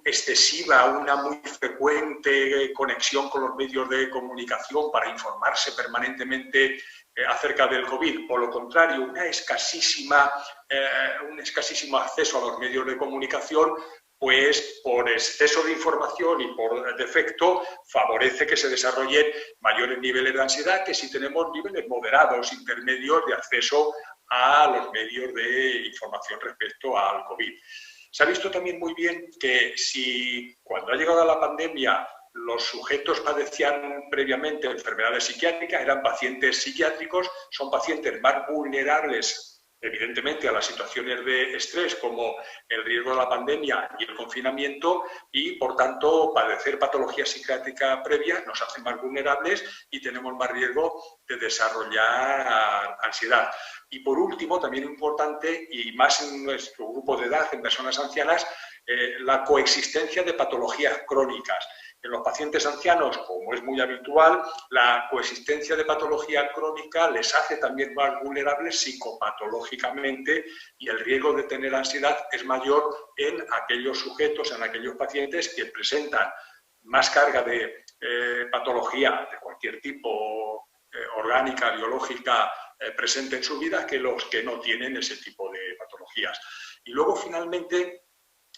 excesiva, una muy frecuente conexión con los medios de comunicación para informarse permanentemente acerca del COVID, o lo contrario, un escasísimo acceso a los medios de comunicación, pues por exceso de información y por defecto favorece que se desarrollen mayores niveles de ansiedad que si tenemos niveles moderados, intermedios de acceso a los medios de información respecto al COVID. Se ha visto también muy bien que si cuando ha llegado la pandemia los sujetos padecían previamente enfermedades psiquiátricas, eran pacientes psiquiátricos, son pacientes más vulnerables evidentemente a las situaciones de estrés como el riesgo de la pandemia y el confinamiento y, por tanto, padecer patología psiquiátrica previa nos hace más vulnerables y tenemos más riesgo de desarrollar ansiedad. Y, por último, también importante, y más en nuestro grupo de edad, en personas ancianas, la coexistencia de patologías crónicas. En los pacientes ancianos, como es muy habitual, la coexistencia de patología crónica les hace también más vulnerables psicopatológicamente y el riesgo de tener ansiedad es mayor en aquellos sujetos, en aquellos pacientes que presentan más carga de patología de cualquier tipo, orgánica, biológica, presente en su vida, que los que no tienen ese tipo de patologías. Y luego, finalmente,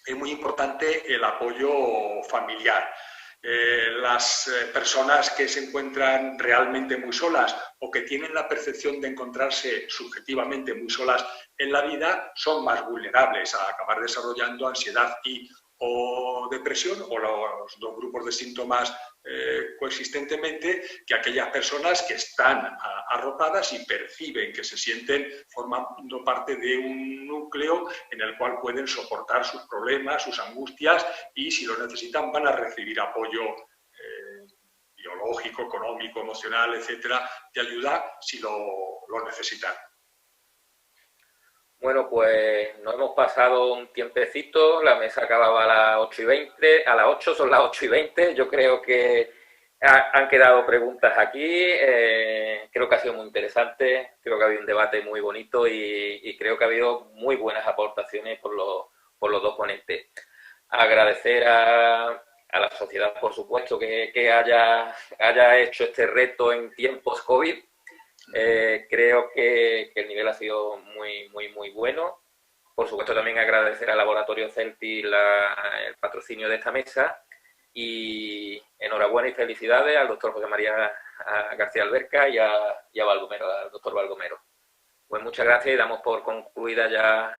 es muy importante el apoyo familiar. Las personas que se encuentran realmente muy solas o que tienen la percepción de encontrarse subjetivamente muy solas en la vida son más vulnerables a acabar desarrollando ansiedad o depresión, o los dos grupos de síntomas coexistentemente, que aquellas personas que están arropadas y perciben que se sienten formando parte de un núcleo en el cual pueden soportar sus problemas, sus angustias, y si lo necesitan van a recibir apoyo biológico, económico, emocional, etcétera, de ayuda si lo necesitan. Bueno, pues nos hemos pasado un tiempecito, la mesa acababa a las 8:20, a las 8 son las 8:20, yo creo que han quedado preguntas aquí, creo que ha sido muy interesante, creo que ha habido un debate muy bonito y creo que ha habido muy buenas aportaciones por los dos ponentes. Agradecer a la sociedad, por supuesto, que haya hecho este reto en tiempos COVID. Creo que el nivel ha sido muy bueno. Por supuesto, también agradecer al Laboratorio Celti el patrocinio de esta mesa y enhorabuena y felicidades al doctor José María García Alberca y a Baldomero, al doctor Baldomero. Pues muchas gracias y damos por concluida ya